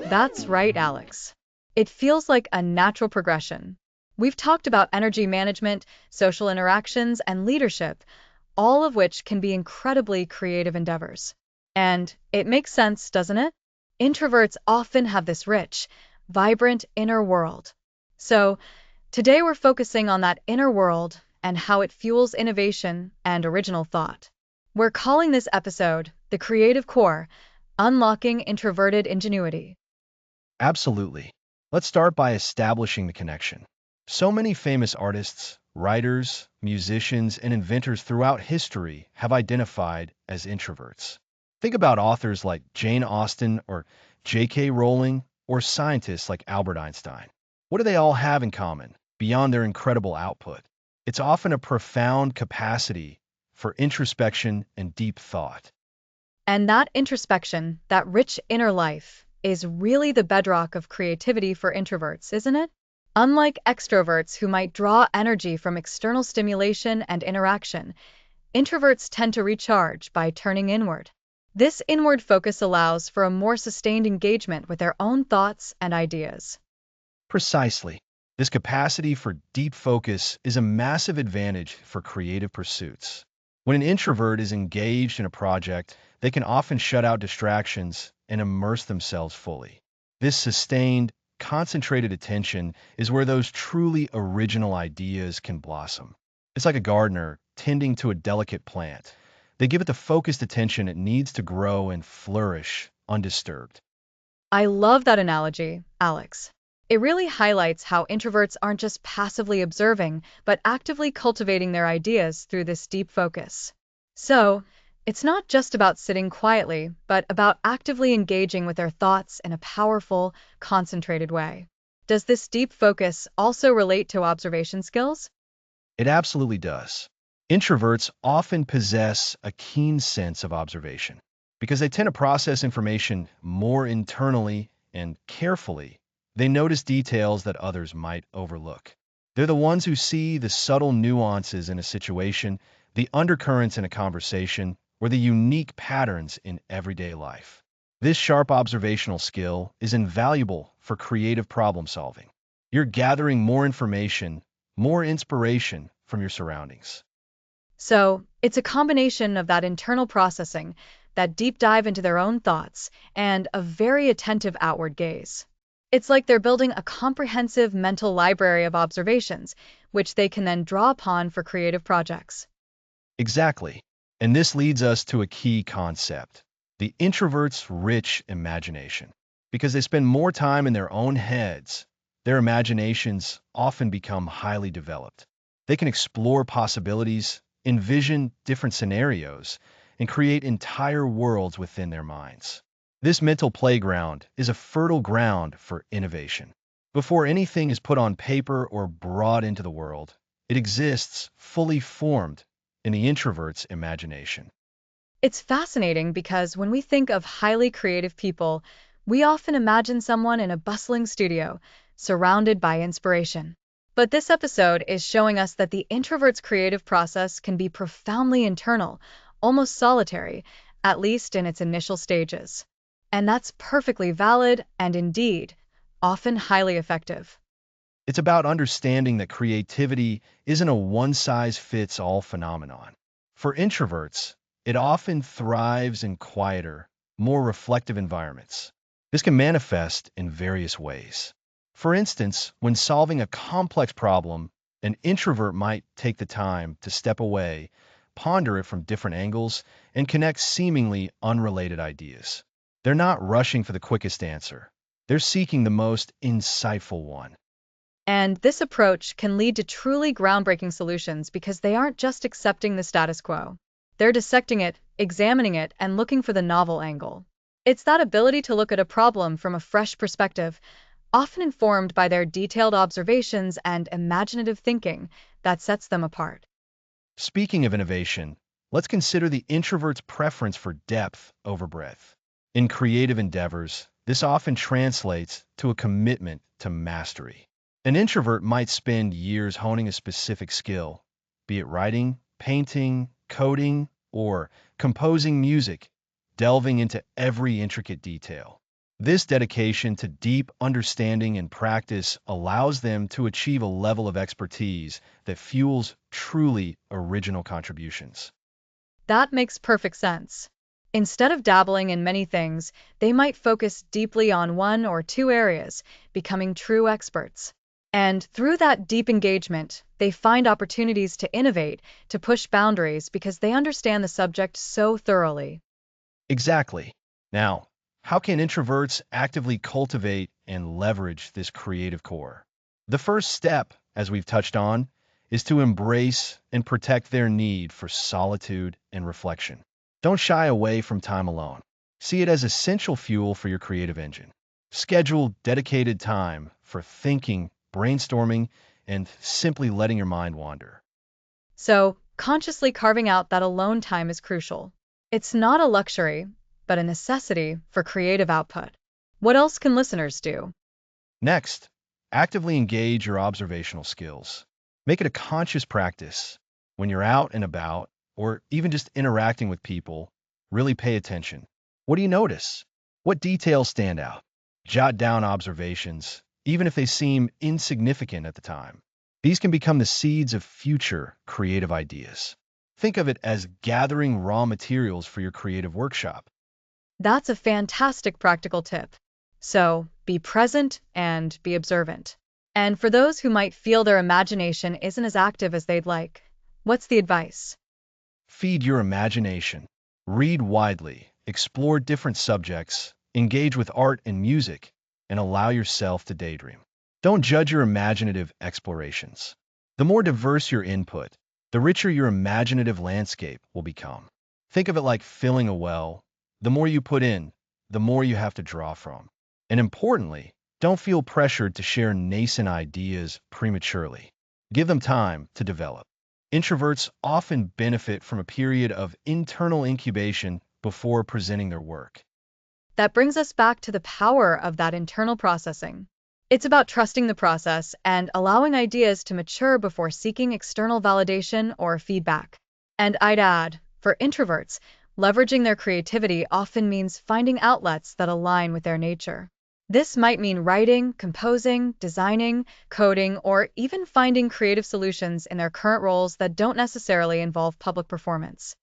That's right, Alex. It feels like a natural progression. We've talked about energy management, social interactions, and leadership, all of which can be incredibly creative endeavors. And it makes sense, doesn't it? Introverts often have this rich, vibrant inner world. So, today we're focusing on that inner world and how it fuels innovation and original thought. We're calling this episode The Creative Core, Unlocking Introverted Ingenuity. Absolutely. Let's start by establishing the connection. So many famous artists, writers, musicians, and inventors throughout history have identified as introverts. Think about authors like Jane Austen or J.K. Rowling, or scientists like Albert Einstein. What do they all have in common beyond their incredible output? It's often a profound capacity for introspection and deep thought. And that introspection, that rich inner life, is really the bedrock of creativity for introverts, isn't it? Unlike extroverts who might draw energy from external stimulation and interaction, introverts tend to recharge by turning inward. This inward focus allows for a more sustained engagement with their own thoughts and ideas. Precisely. This capacity for deep focus is a massive advantage for creative pursuits. When an introvert is engaged in a project, they can often shut out distractions and immerse themselves fully. This sustained, concentrated attention is where those truly original ideas can blossom. It's like a gardener tending to a delicate plant. They give it the focused attention it needs to grow and flourish undisturbed. I love that analogy, Alex. It really highlights how introverts aren't just passively observing, but actively cultivating their ideas through this deep focus. So, it's not just about sitting quietly, but about actively engaging with their thoughts in a powerful, concentrated way. Does this deep focus also relate to observation skills? It absolutely does. Introverts often possess a keen sense of observation because they tend to process information more internally and carefully. They notice details that others might overlook. They're the ones who see the subtle nuances in a situation, the undercurrents in a conversation, or the unique patterns in everyday life. This sharp observational skill is invaluable for creative problem solving. You're gathering more information, more inspiration from your surroundings. So, it's a combination of that internal processing, that deep dive into their own thoughts, and a very attentive outward gaze. It's like they're building a comprehensive mental library of observations, which they can then draw upon for creative projects. Exactly. And this leads us to a key concept, the introvert's rich imagination. Because they spend more time in their own heads, their imaginations often become highly developed. They can explore possibilities, envision different scenarios, and create entire worlds within their minds. This mental playground is a fertile ground for innovation. Before anything is put on paper or brought into the world, it exists fully formed in the introvert's imagination. It's fascinating because when we think of highly creative people, we often imagine someone in a bustling studio, surrounded by inspiration. But this episode is showing us that the introvert's creative process can be profoundly internal, almost solitary, at least in its initial stages. And that's perfectly valid and indeed, often highly effective. It's about understanding that creativity isn't a one-size-fits-all phenomenon. For introverts, it often thrives in quieter, more reflective environments. This can manifest in various ways. For instance, when solving a complex problem, an introvert might take the time to step away, ponder it from different angles, and connect seemingly unrelated ideas. They're not rushing for the quickest answer. They're seeking the most insightful one. And this approach can lead to truly groundbreaking solutions because they aren't just accepting the status quo. They're dissecting it, examining it, and looking for the novel angle. It's that ability to look at a problem from a fresh perspective, often informed by their detailed observations and imaginative thinking, that sets them apart. Speaking of innovation, let's consider the introvert's preference for depth over breadth. In creative endeavors, this often translates to a commitment to mastery. An introvert might spend years honing a specific skill, be it writing, painting, coding, or composing music, delving into every intricate detail. This dedication to deep understanding and practice allows them to achieve a level of expertise that fuels truly original contributions. That makes perfect sense. Instead of dabbling in many things, they might focus deeply on one or two areas, becoming true experts. And through that deep engagement, they find opportunities to innovate, to push boundaries because they understand the subject so thoroughly. Exactly. Now, how can introverts actively cultivate and leverage this creative core? The first step, as we've touched on, is to embrace and protect their need for solitude and reflection. Don't shy away from time alone. See it as essential fuel for your creative engine. Schedule dedicated time for thinking, brainstorming, and simply letting your mind wander. So, consciously carving out that alone time is crucial. It's not a luxury, but a necessity for creative output. What else can listeners do? Next, actively engage your observational skills. Make it a conscious practice. When you're out and about, or even just interacting with people, really pay attention. What do you notice? What details stand out? Jot down observations, even if they seem insignificant at the time. These can become the seeds of future creative ideas. Think of it as gathering raw materials for your creative workshop. That's a fantastic practical tip. So, be present and be observant. And for those who might feel their imagination isn't as active as they'd like, what's the advice? Feed your imagination. Read widely, explore different subjects, engage with art and music, and allow yourself to daydream. Don't judge your imaginative explorations. The more diverse your input, the richer your imaginative landscape will become. Think of it like filling a well. The more you put in, the more you have to draw from. And importantly, don't feel pressured to share nascent ideas prematurely. Give them time to develop. Introverts often benefit from a period of internal incubation before presenting their work. That brings us back to the power of that internal processing. It's about trusting the process and allowing ideas to mature before seeking external validation or feedback. And I'd add, for introverts, leveraging their creativity often means finding outlets that align with their nature. This might mean writing, composing, designing, coding, or even finding creative solutions in their current roles that don't necessarily involve public performance.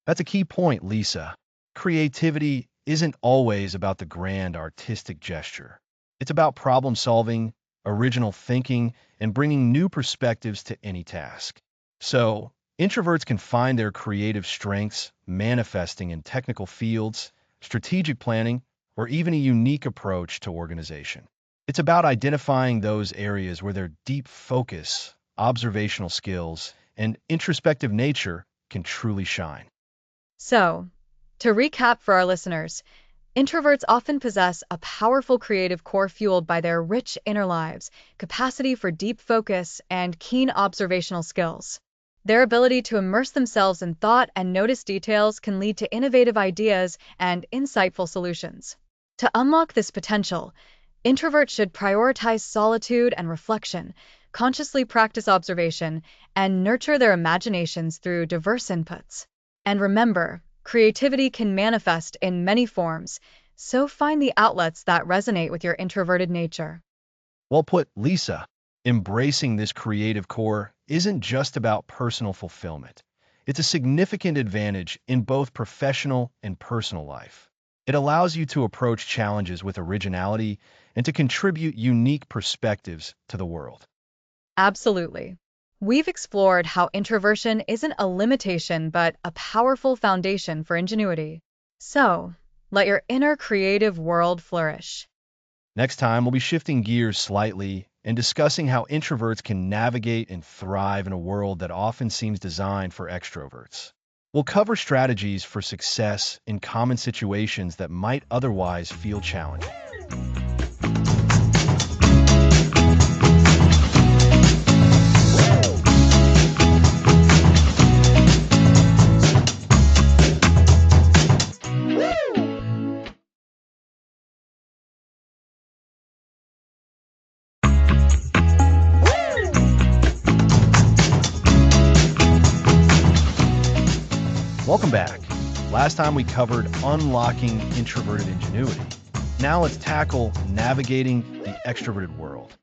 That's a key point, Lisa. Creativity isn't always about the grand artistic gesture. It's about problem solving, original thinking, and bringing new perspectives to any task. So, introverts can find their creative strengths manifesting in technical fields, strategic planning, or even a unique approach to organization. It's about identifying those areas where their deep focus, observational skills, and introspective nature can truly shine. So, to recap for our listeners, introverts often possess a powerful creative core fueled by their rich inner lives, capacity for deep focus, and keen observational skills. Their ability to immerse themselves in thought and notice details can lead to innovative ideas and insightful solutions. To unlock this potential, introverts should prioritize solitude and reflection, consciously practice observation, and nurture their imaginations through diverse inputs. And remember, creativity can manifest in many forms, so find the outlets that resonate with your introverted nature. Well put, Lisa. Embracing this creative core isn't just about personal fulfillment. It's a significant advantage in both professional and personal life. It allows you to approach challenges with originality and to contribute unique perspectives to the world. Absolutely. We've explored how introversion isn't a limitation but a powerful foundation for ingenuity. So, let your inner creative world flourish. Next time, we'll be shifting gears slightly and discussing how introverts can navigate and thrive in a world that often seems designed for extroverts. We'll cover strategies for success in common situations that might otherwise feel challenging. Welcome back. Last time we covered unlocking introverted ingenuity. Now let's tackle navigating the extroverted world.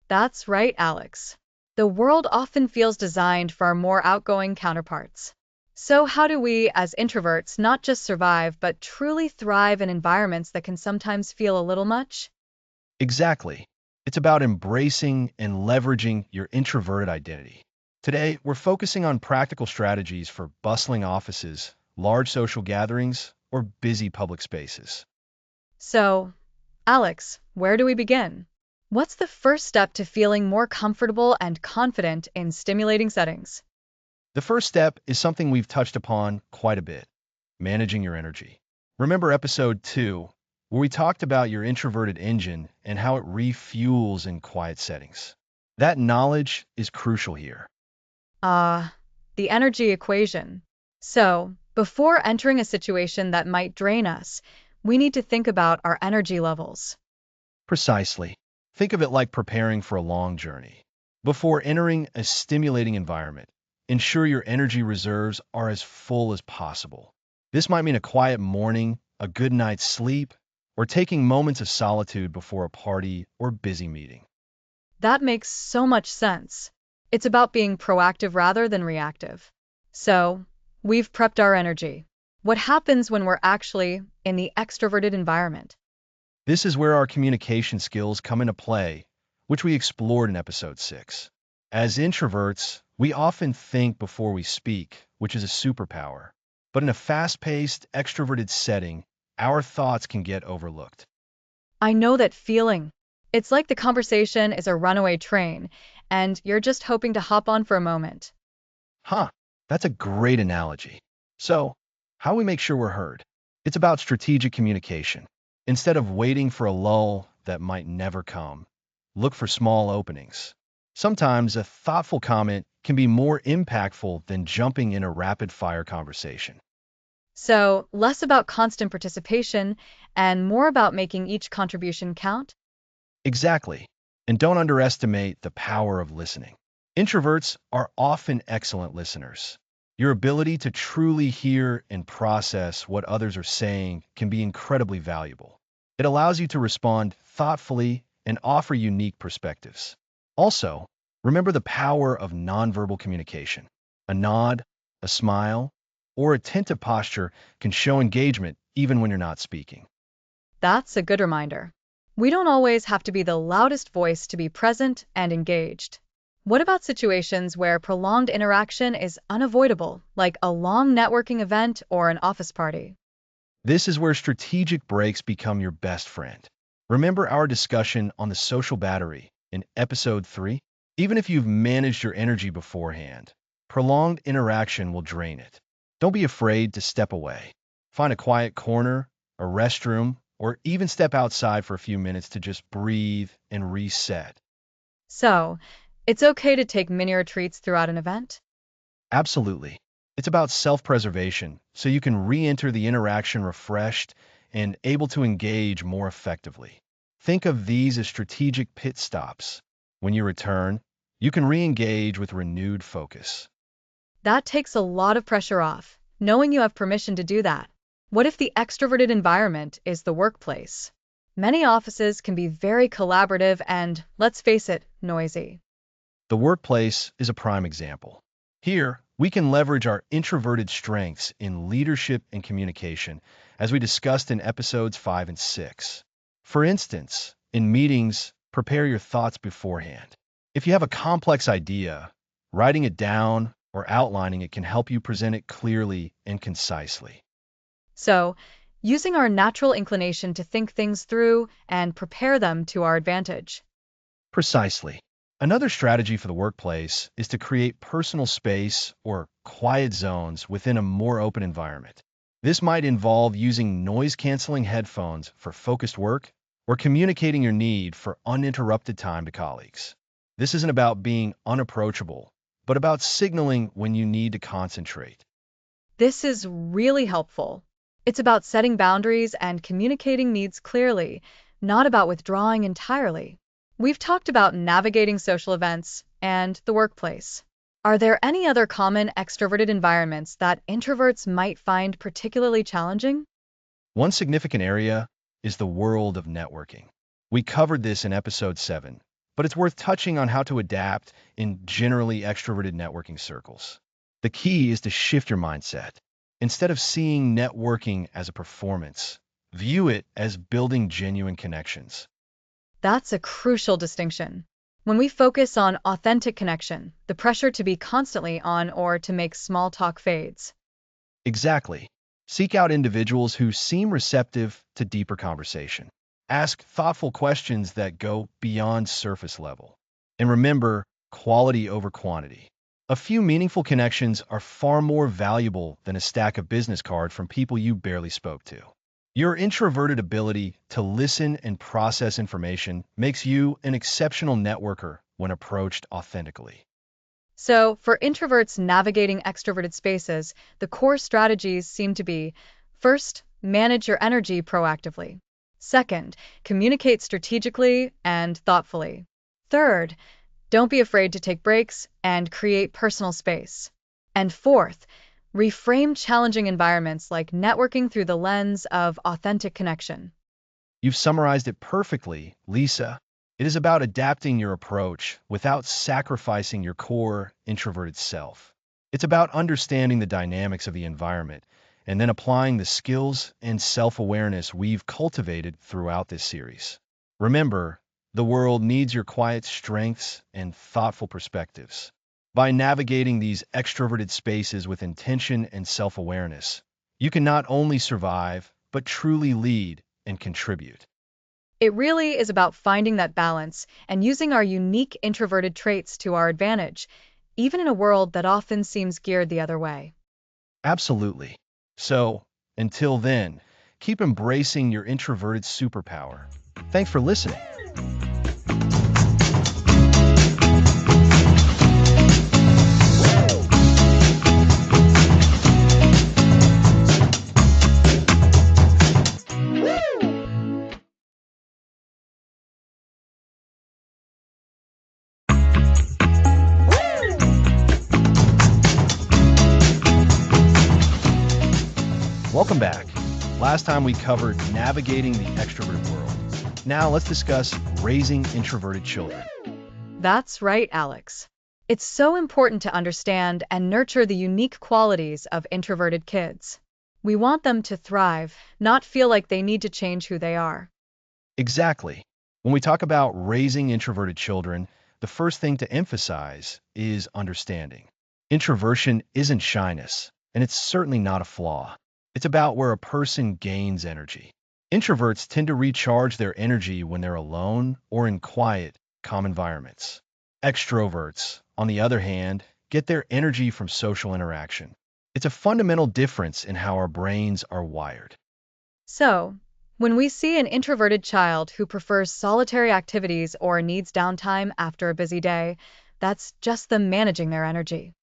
That's right, Alex. The world often feels designed for our more outgoing counterparts. So, how do we, as introverts, not just survive, but truly thrive in environments that can sometimes feel a little much? Exactly. It's about embracing and leveraging your introverted identity. Today, we're focusing on practical strategies for bustling offices, large social gatherings, or busy public spaces. So, Alex, where do we begin? What's the first step to feeling more comfortable and confident in stimulating settings? The first step is something we've touched upon quite a bit: managing your energy. Remember episode 2, where we talked about your introverted engine and how it refuels in quiet settings. That knowledge is crucial here. Ah, the energy equation. So, before entering a situation that might drain us, we need to think about our energy levels. Precisely. Think of it like preparing for a long journey. Before entering a stimulating environment, ensure your energy reserves are as full as possible. This might mean a quiet morning, a good night's sleep, or taking moments of solitude before a party or busy meeting. That makes so much sense. It's about being proactive rather than reactive. So, we've prepped our energy. What happens when we're actually in the extroverted environment? This is where our communication skills come into play, which we explored in episode 6. As introverts, we often think before we speak, which is a superpower. But in a fast-paced, extroverted setting, our thoughts can get overlooked. I know that feeling. It's like the conversation is a runaway train, and you're just hoping to hop on for a moment. Huh, that's a great analogy. So, how we make sure we're heard? It's about strategic communication. Instead of waiting for a lull that might never come, look for small openings. Sometimes a thoughtful comment can be more impactful than jumping in a rapid-fire conversation. So, less about constant participation and more about making each contribution count? Exactly. And don't underestimate the power of listening. Introverts are often excellent listeners. Your ability to truly hear and process what others are saying can be incredibly valuable. It allows you to respond thoughtfully and offer unique perspectives. Also, remember the power of nonverbal communication. A nod, a smile, or attentive posture can show engagement even when you're not speaking. That's a good reminder. We don't always have to be the loudest voice to be present and engaged. What about situations where prolonged interaction is unavoidable, like a long networking event or an office party? This is where strategic breaks become your best friend. Remember our discussion on the social battery in episode 3? Even if you've managed your energy beforehand, prolonged interaction will drain it. Don't be afraid to step away. Find a quiet corner, a restroom, or even step outside for a few minutes to just breathe and reset. So, it's okay to take mini retreats throughout an event? Absolutely. It's about self-preservation, so you can re-enter the interaction refreshed and able to engage more effectively. Think of these as strategic pit stops. When you return, you can re-engage with renewed focus. That takes a lot of pressure off, knowing you have permission to do that. What if the extroverted environment is the workplace? Many offices can be very collaborative and, let's face it, noisy. The workplace is a prime example. Here, we can leverage our introverted strengths in leadership and communication, as we discussed in episodes 5 and 6. For instance, in meetings, prepare your thoughts beforehand. If you have a complex idea, writing it down or outlining it can help you present it clearly and concisely. So, using our natural inclination to think things through and prepare them to our advantage. Precisely. Another strategy for the workplace is to create personal space or quiet zones within a more open environment. This might involve using noise-canceling headphones for focused work or communicating your need for uninterrupted time to colleagues. This isn't about being unapproachable, but about signaling when you need to concentrate. This is really helpful. It's about setting boundaries and communicating needs clearly, not about withdrawing entirely. We've talked about navigating social events and the workplace. Are there any other common extroverted environments that introverts might find particularly challenging? One significant area is the world of networking. We covered this in episode 7, but it's worth touching on how to adapt in generally extroverted networking circles. The key is to shift your mindset. Instead of seeing networking as a performance, view it as building genuine connections. That's a crucial distinction. When we focus on authentic connection, the pressure to be constantly on or to make small talk fades. Exactly. Seek out individuals who seem receptive to deeper conversation. Ask thoughtful questions that go beyond surface level. And remember, quality over quantity. A few meaningful connections are far more valuable than a stack of business cards from people you barely spoke to. Your introverted ability to listen and process information makes you an exceptional networker when approached authentically. So, for introverts navigating extroverted spaces, the core strategies seem to be: first, manage your energy proactively. Second, communicate strategically and thoughtfully. Third, don't be afraid to take breaks and create personal space. And fourth, reframe challenging environments like networking through the lens of authentic connection. You've summarized it perfectly, Lisa. It is about adapting your approach without sacrificing your core introverted self. It's about understanding the dynamics of the environment and then applying the skills and self-awareness we've cultivated throughout this series. Remember, the world needs your quiet strengths and thoughtful perspectives. By navigating these extroverted spaces with intention and self-awareness, you can not only survive, but truly lead and contribute. It really is about finding that balance and using our unique introverted traits to our advantage, even in a world that often seems geared the other way. Absolutely. So, until then, keep embracing your introverted superpower. Thanks for listening. Welcome back. Last time we covered navigating the extroverted world. Now let's discuss raising introverted children. That's right, Alex. It's so important to understand and nurture the unique qualities of introverted kids. We want them to thrive, not feel like they need to change who they are. Exactly. When we talk about raising introverted children, the first thing to emphasize is understanding. Introversion isn't shyness, and it's certainly not a flaw. It's about where a person gains energy. Introverts tend to recharge their energy when they're alone or in quiet, calm environments. Extroverts, on the other hand, get their energy from social interaction. It's a fundamental difference in how our brains are wired. So, when we see an introverted child who prefers solitary activities or needs downtime after a busy day, that's just them managing their energy.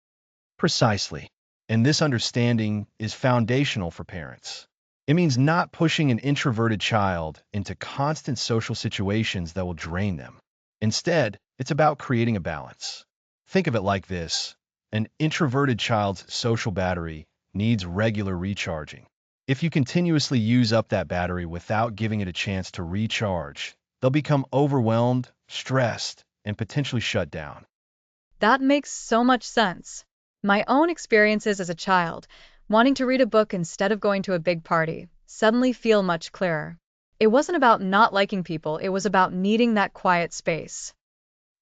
Precisely. And this understanding is foundational for parents. It means not pushing an introverted child into constant social situations that will drain them. Instead, it's about creating a balance. Think of it like this: an introverted child's social battery needs regular recharging. If you continuously use up that battery without giving it a chance to recharge, they'll become overwhelmed, stressed, and potentially shut down. That makes so much sense. My own experiences as a child, wanting to read a book instead of going to a big party, suddenly feel much clearer. It wasn't about not liking people, it was about needing that quiet space.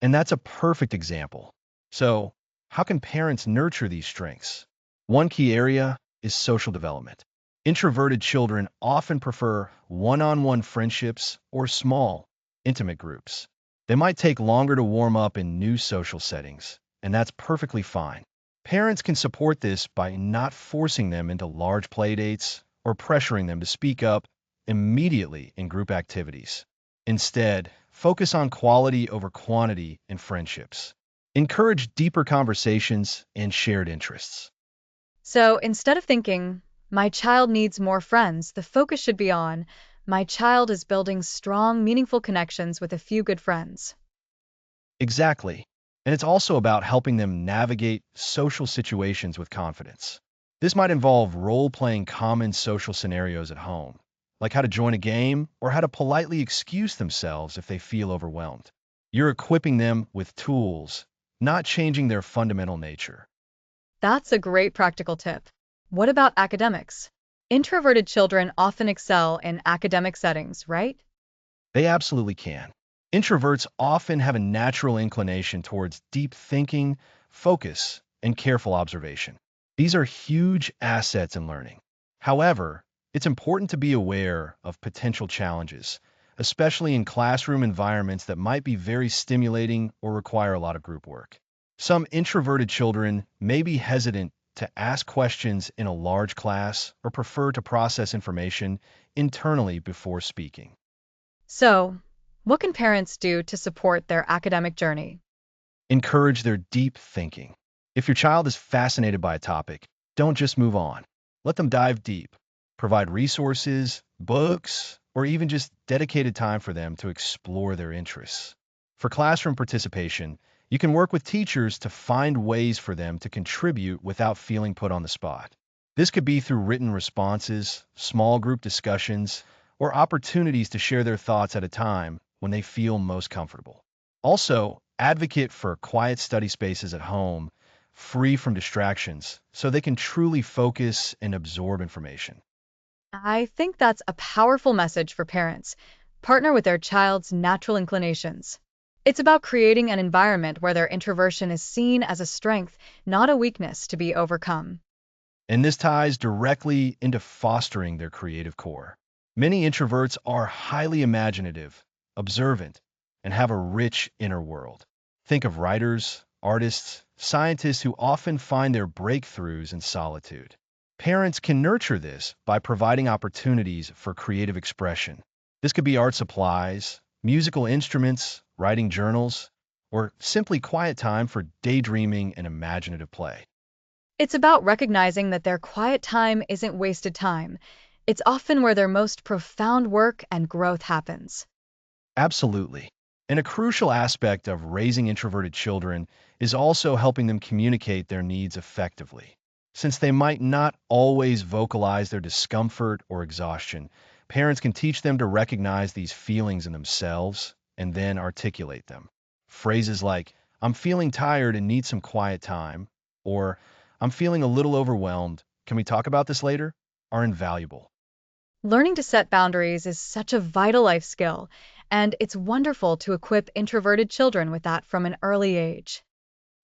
And that's a perfect example. So, how can parents nurture these strengths? One key area is social development. Introverted children often prefer one-on-one friendships or small, intimate groups. They might take longer to warm up in new social settings, and that's perfectly fine. Parents can support this by not forcing them into large playdates or pressuring them to speak up immediately in group activities. Instead, focus on quality over quantity in friendships. Encourage deeper conversations and shared interests. So instead of thinking, my child needs more friends, the focus should be on, my child is building strong, meaningful connections with a few good friends. Exactly. And it's also about helping them navigate social situations with confidence. This might involve role-playing common social scenarios at home, like how to join a game or how to politely excuse themselves if they feel overwhelmed. You're equipping them with tools, not changing their fundamental nature. That's a great practical tip. What about academics? Introverted children often excel in academic settings, right? They absolutely can. Introverts often have a natural inclination towards deep thinking, focus, and careful observation. These are huge assets in learning. However, it's important to be aware of potential challenges, especially in classroom environments that might be very stimulating or require a lot of group work. Some introverted children may be hesitant to ask questions in a large class or prefer to process information internally before speaking. So, what can parents do to support their academic journey? Encourage their deep thinking. If your child is fascinated by a topic, don't just move on. Let them dive deep. Provide resources, books, or even just dedicated time for them to explore their interests. For classroom participation, you can work with teachers to find ways for them to contribute without feeling put on the spot. This could be through written responses, small group discussions, or opportunities to share their thoughts at a time when they feel most comfortable. Also, advocate for quiet study spaces at home, free from distractions, so they can truly focus and absorb information. I think that's a powerful message for parents. Partner with their child's natural inclinations. It's about creating an environment where their introversion is seen as a strength, not a weakness to be overcome. And this ties directly into fostering their creative core. Many introverts are highly imaginative, observant, and have a rich inner world. Think of writers, artists, scientists who often find their breakthroughs in solitude. Parents can nurture this by providing opportunities for creative expression. This could be art supplies, musical instruments, writing journals, or simply quiet time for daydreaming and imaginative play. It's about recognizing that their quiet time isn't wasted time. It's often where their most profound work and growth happens. Absolutely. And a crucial aspect of raising introverted children is also helping them communicate their needs effectively. Since they might not always vocalize their discomfort or exhaustion, parents can teach them to recognize these feelings in themselves and then articulate them. Phrases like, I'm feeling tired and need some quiet time, or I'm feeling a little overwhelmed, can we talk about this later, are invaluable. Learning to set boundaries is such a vital life skill, and it's wonderful to equip introverted children with that from an early age.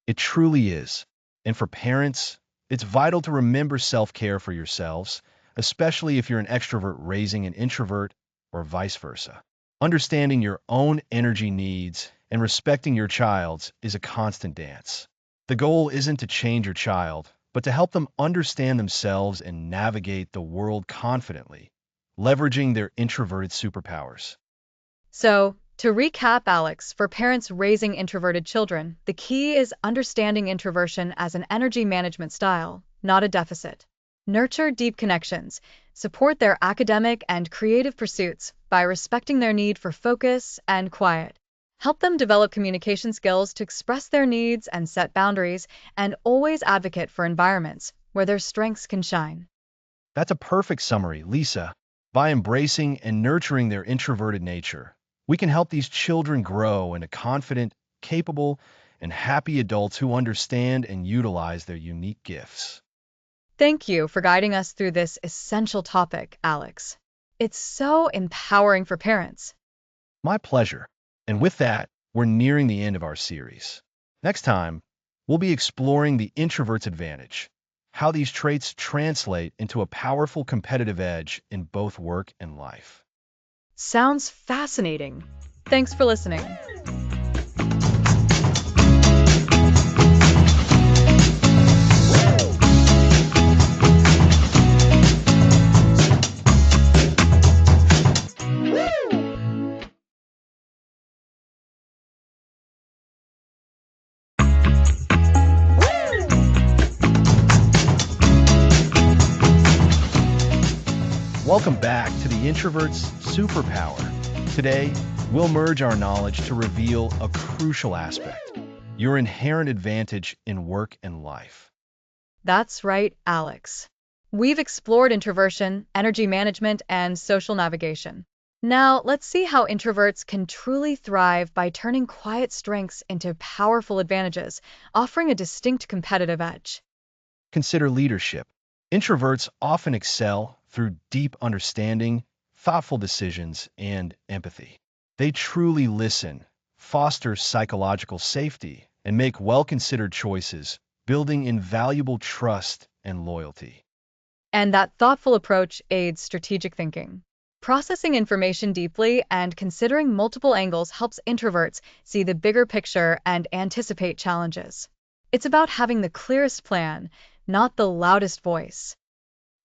It truly is. And for parents, it's vital to remember self-care for yourselves, especially if you're an extrovert raising an introvert. or vice versa. Understanding your own energy needs and respecting your child's is a constant dance. The goal isn't to change your child, but to help them understand themselves and navigate the world confidently, leveraging their introverted superpowers. So, to recap, Alex, for parents raising introverted children, the key is understanding introversion as an energy management style, not a deficit. Nurture deep connections, support their academic and creative pursuits by respecting their need for focus and quiet. Help them develop communication skills to express their needs and set boundaries, and always advocate for environments where their strengths can shine. That's a perfect summary, Lisa. By embracing and nurturing their introverted nature, we can help these children grow into confident, capable, and happy adults who understand and utilize their unique gifts. Thank you for guiding us through this essential topic, Alex. It's so empowering for parents. My pleasure. And with that, we're nearing the end of our series. Next time, we'll be exploring the introvert's advantage, how these traits translate into a powerful competitive edge in both work and life. Sounds fascinating. Thanks for listening. Welcome back to the Introvert's Superpower. Today, we'll merge our knowledge to reveal a crucial aspect, your inherent advantage in work and life. That's right, Alex. We've explored introversion, energy management, and social navigation. Now, let's see how introverts can truly thrive by turning quiet strengths into powerful advantages, offering a distinct competitive edge. Consider leadership. Introverts often excel through deep understanding, thoughtful decisions, and empathy. They truly listen, foster psychological safety, and make well-considered choices, building invaluable trust and loyalty. And that thoughtful approach aids strategic thinking. Processing information deeply and considering multiple angles helps introverts see the bigger picture and anticipate challenges. It's about having the clearest plan, not the loudest voice.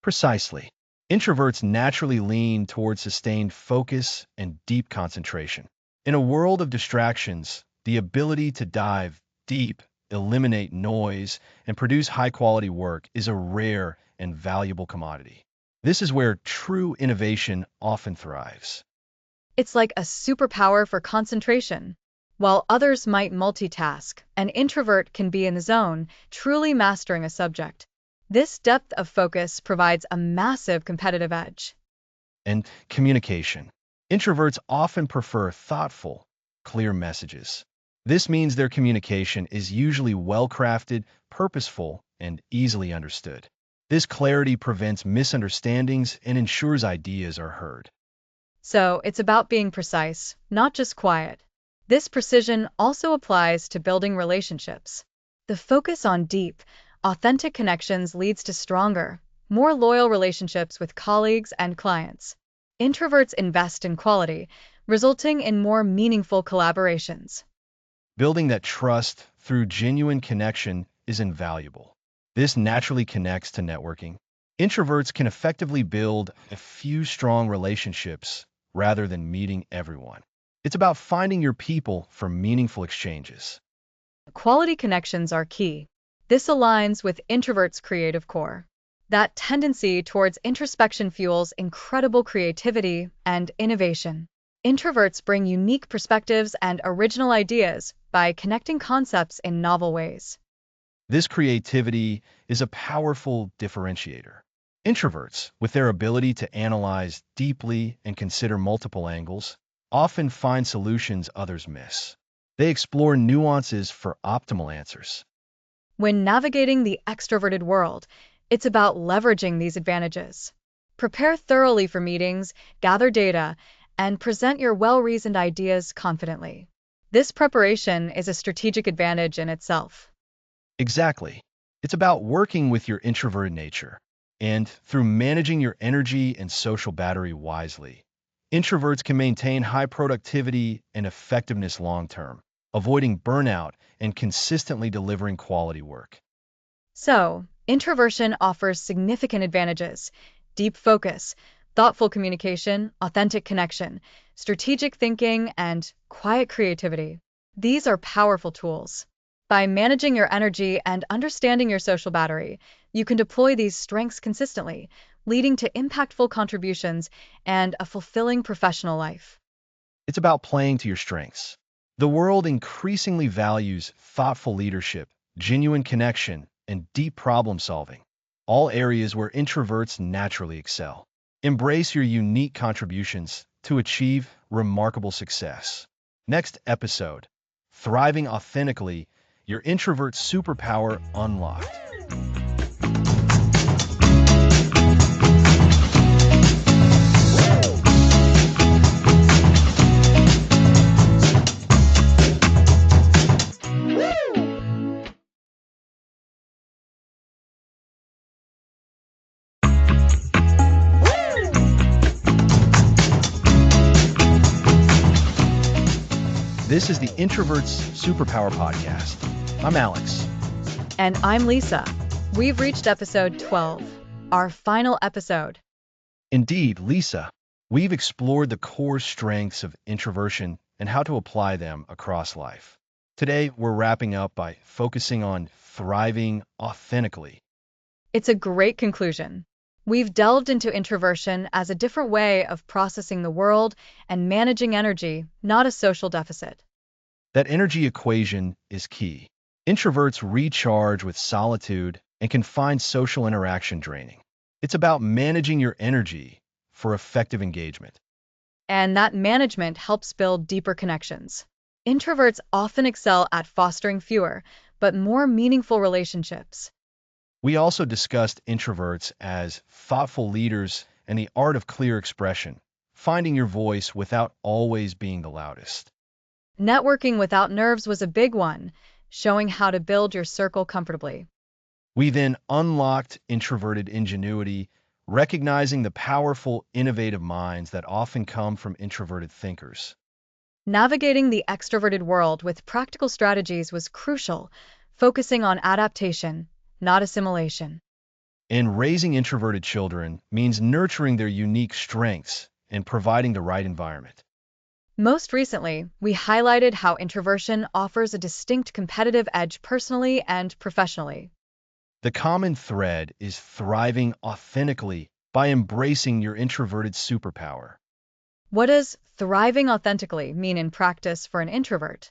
Precisely. Introverts naturally lean towards sustained focus and deep concentration. In a world of distractions, the ability to dive deep, eliminate noise, and produce high-quality work is a rare and valuable commodity. This is where true innovation often thrives. It's like a superpower for concentration. While others might multitask, an introvert can be in the zone, truly mastering a subject. This depth of focus provides a massive competitive edge. And communication. Introverts often prefer thoughtful, clear messages. This means their communication is usually well-crafted, purposeful, and easily understood. This clarity prevents misunderstandings and ensures ideas are heard. So it's about being precise, not just quiet. This precision also applies to building relationships. The focus on deep, authentic connections leads to stronger, more loyal relationships with colleagues and clients. Introverts invest in quality, resulting in more meaningful collaborations. Building that trust through genuine connection is invaluable. This naturally connects to networking. Introverts can effectively build a few strong relationships rather than meeting everyone. It's about finding your people for meaningful exchanges. Quality connections are key. This aligns with introverts' creative core. That tendency towards introspection fuels incredible creativity and innovation. Introverts bring unique perspectives and original ideas by connecting concepts in novel ways. This creativity is a powerful differentiator. Introverts, with their ability to analyze deeply and consider multiple angles, often find solutions others miss. They explore nuances for optimal answers. When navigating the extroverted world, it's about leveraging these advantages. Prepare thoroughly for meetings, gather data, and present your well-reasoned ideas confidently. This preparation is a strategic advantage in itself. Exactly. It's about working with your introverted nature, and through managing your energy and social battery wisely, Introverts can maintain high productivity and effectiveness long term, avoiding burnout and consistently delivering quality work. So, introversion offers significant advantages: deep focus, thoughtful communication, authentic connection, strategic thinking, and quiet creativity. These are powerful tools. By managing your energy and understanding your social battery, you can deploy these strengths consistently, leading to impactful contributions and a fulfilling professional life. It's about playing to your strengths. The world increasingly values thoughtful leadership, genuine connection, and deep problem solving, all areas where introverts naturally excel. Embrace your unique contributions to achieve remarkable success. Next episode: Thriving Authentically, your introvert superpower unlocked. This is the Introvert's Superpower Podcast. I'm Alex. And I'm Lisa. We've reached episode 12, our final episode. Indeed, Lisa, we've explored the core strengths of introversion and how to apply them across life. Today, we're wrapping up by focusing on thriving authentically. It's a great conclusion. We've delved into introversion as a different way of processing the world and managing energy, not a social deficit. That energy equation is key. Introverts recharge with solitude and can find social interaction draining. It's about managing your energy for effective engagement. And that management helps build deeper connections. Introverts often excel at fostering fewer, but more meaningful relationships. We also discussed introverts as thoughtful leaders and the art of clear expression, finding your voice without always being the loudest. Networking without nerves was a big one, showing how to build your circle comfortably. We then unlocked introverted ingenuity, recognizing the powerful, innovative minds that often come from introverted thinkers. Navigating the extroverted world with practical strategies was crucial, focusing on adaptation, not assimilation. And raising introverted children means nurturing their unique strengths and providing the right environment. Most recently, we highlighted how introversion offers a distinct competitive edge personally and professionally. The common thread is thriving authentically by embracing your introverted superpower. What does thriving authentically mean in practice for an introvert?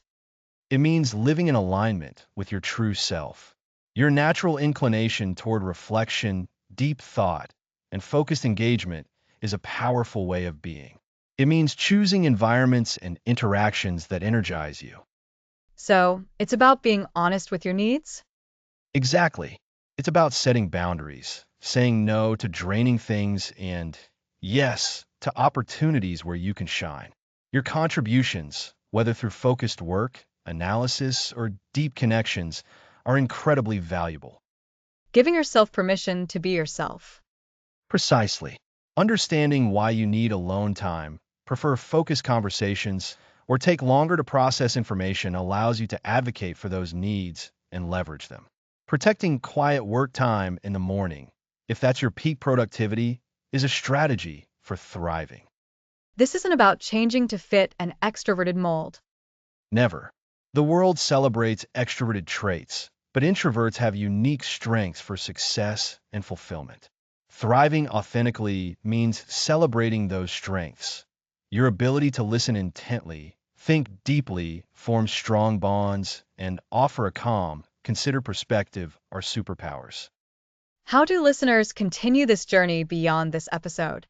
It means living in alignment with your true self. Your natural inclination toward reflection, deep thought, and focused engagement is a powerful way of being. It means choosing environments and interactions that energize you. So, it's about being honest with your needs? Exactly. It's about setting boundaries, saying no to draining things, and yes to opportunities where you can shine. Your contributions, whether through focused work, analysis, or deep connections, are incredibly valuable. Giving yourself permission to be yourself. Precisely. Understanding why you need alone time, prefer focused conversations, or take longer to process information allows you to advocate for those needs and leverage them. Protecting quiet work time in the morning, if that's your peak productivity, is a strategy for thriving. This isn't about changing to fit an extroverted mold. Never. The world celebrates extroverted traits, but introverts have unique strengths for success and fulfillment. Thriving authentically means celebrating those strengths. Your ability to listen intently, think deeply, form strong bonds, and offer a calm, considered perspective are superpowers. How do listeners continue this journey beyond this episode?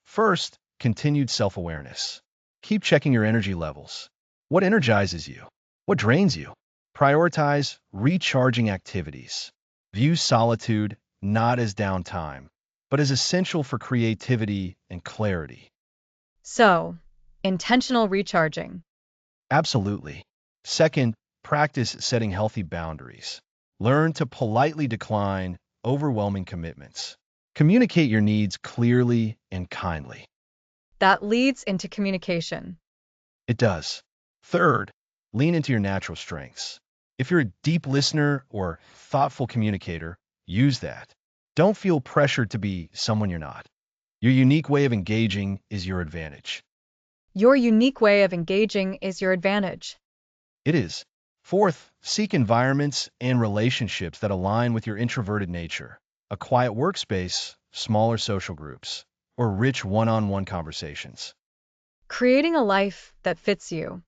First, continued self-awareness. Keep checking your energy levels. What energizes you? What drains you? Prioritize recharging activities. View solitude not as downtime, but as essential for creativity and clarity. So, intentional recharging. Absolutely. Second, practice setting healthy boundaries. Learn to politely decline overwhelming commitments. Communicate your needs clearly and kindly. that leads into communication. It does. Third, lean into your natural strengths. If you're a deep listener or thoughtful communicator, use that. Don't feel pressured to be someone you're not. Your unique way of engaging is your advantage. Your unique way of engaging is your advantage. It is. Fourth, seek environments and relationships that align with your introverted nature. A quiet workspace, smaller social groups, or rich one-on-one conversations. Creating a life that fits you.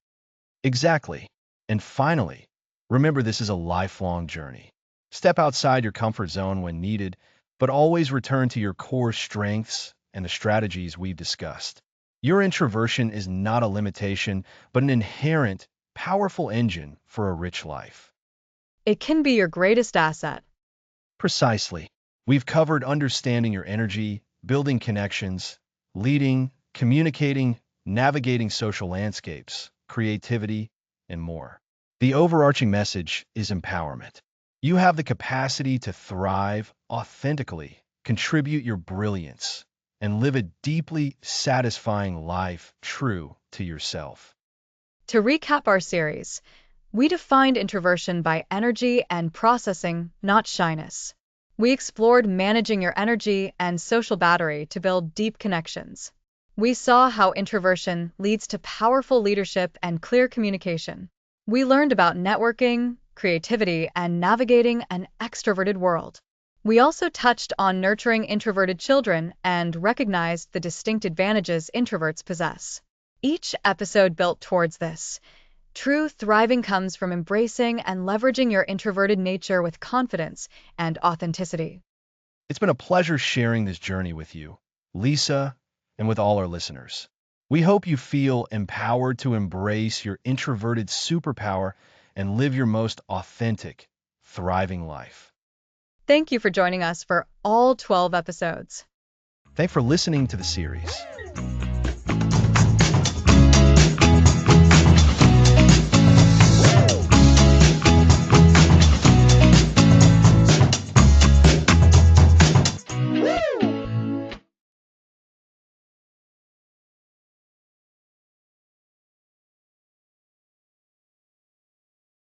Exactly. And finally, remember this is a lifelong journey. Step outside your comfort zone when needed, but always return to your core strengths and the strategies we've discussed. Your introversion is not a limitation, but an inherent, powerful engine for a rich life. It can be your greatest asset. Precisely. We've covered understanding your energy, building connections, leading, communicating, navigating social landscapes, creativity, and more. The overarching message is empowerment. You have the capacity to thrive authentically, contribute your brilliance, and live a deeply satisfying life true to yourself. To recap our series, we defined introversion by energy and processing, not shyness. We explored managing your energy and social battery to build deep connections. We saw how introversion leads to powerful leadership and clear communication. We learned about networking, creativity, and navigating an extroverted world. We also touched on nurturing introverted children and recognized the distinct advantages introverts possess. Each episode built towards this. True thriving comes from embracing and leveraging your introverted nature with confidence and authenticity. It's been a pleasure sharing this journey with you, Lisa, and with all our listeners. We hope you feel empowered to embrace your introverted superpower and live your most authentic, thriving life. Thank you for joining us for all 12 episodes. Thanks for listening to the series.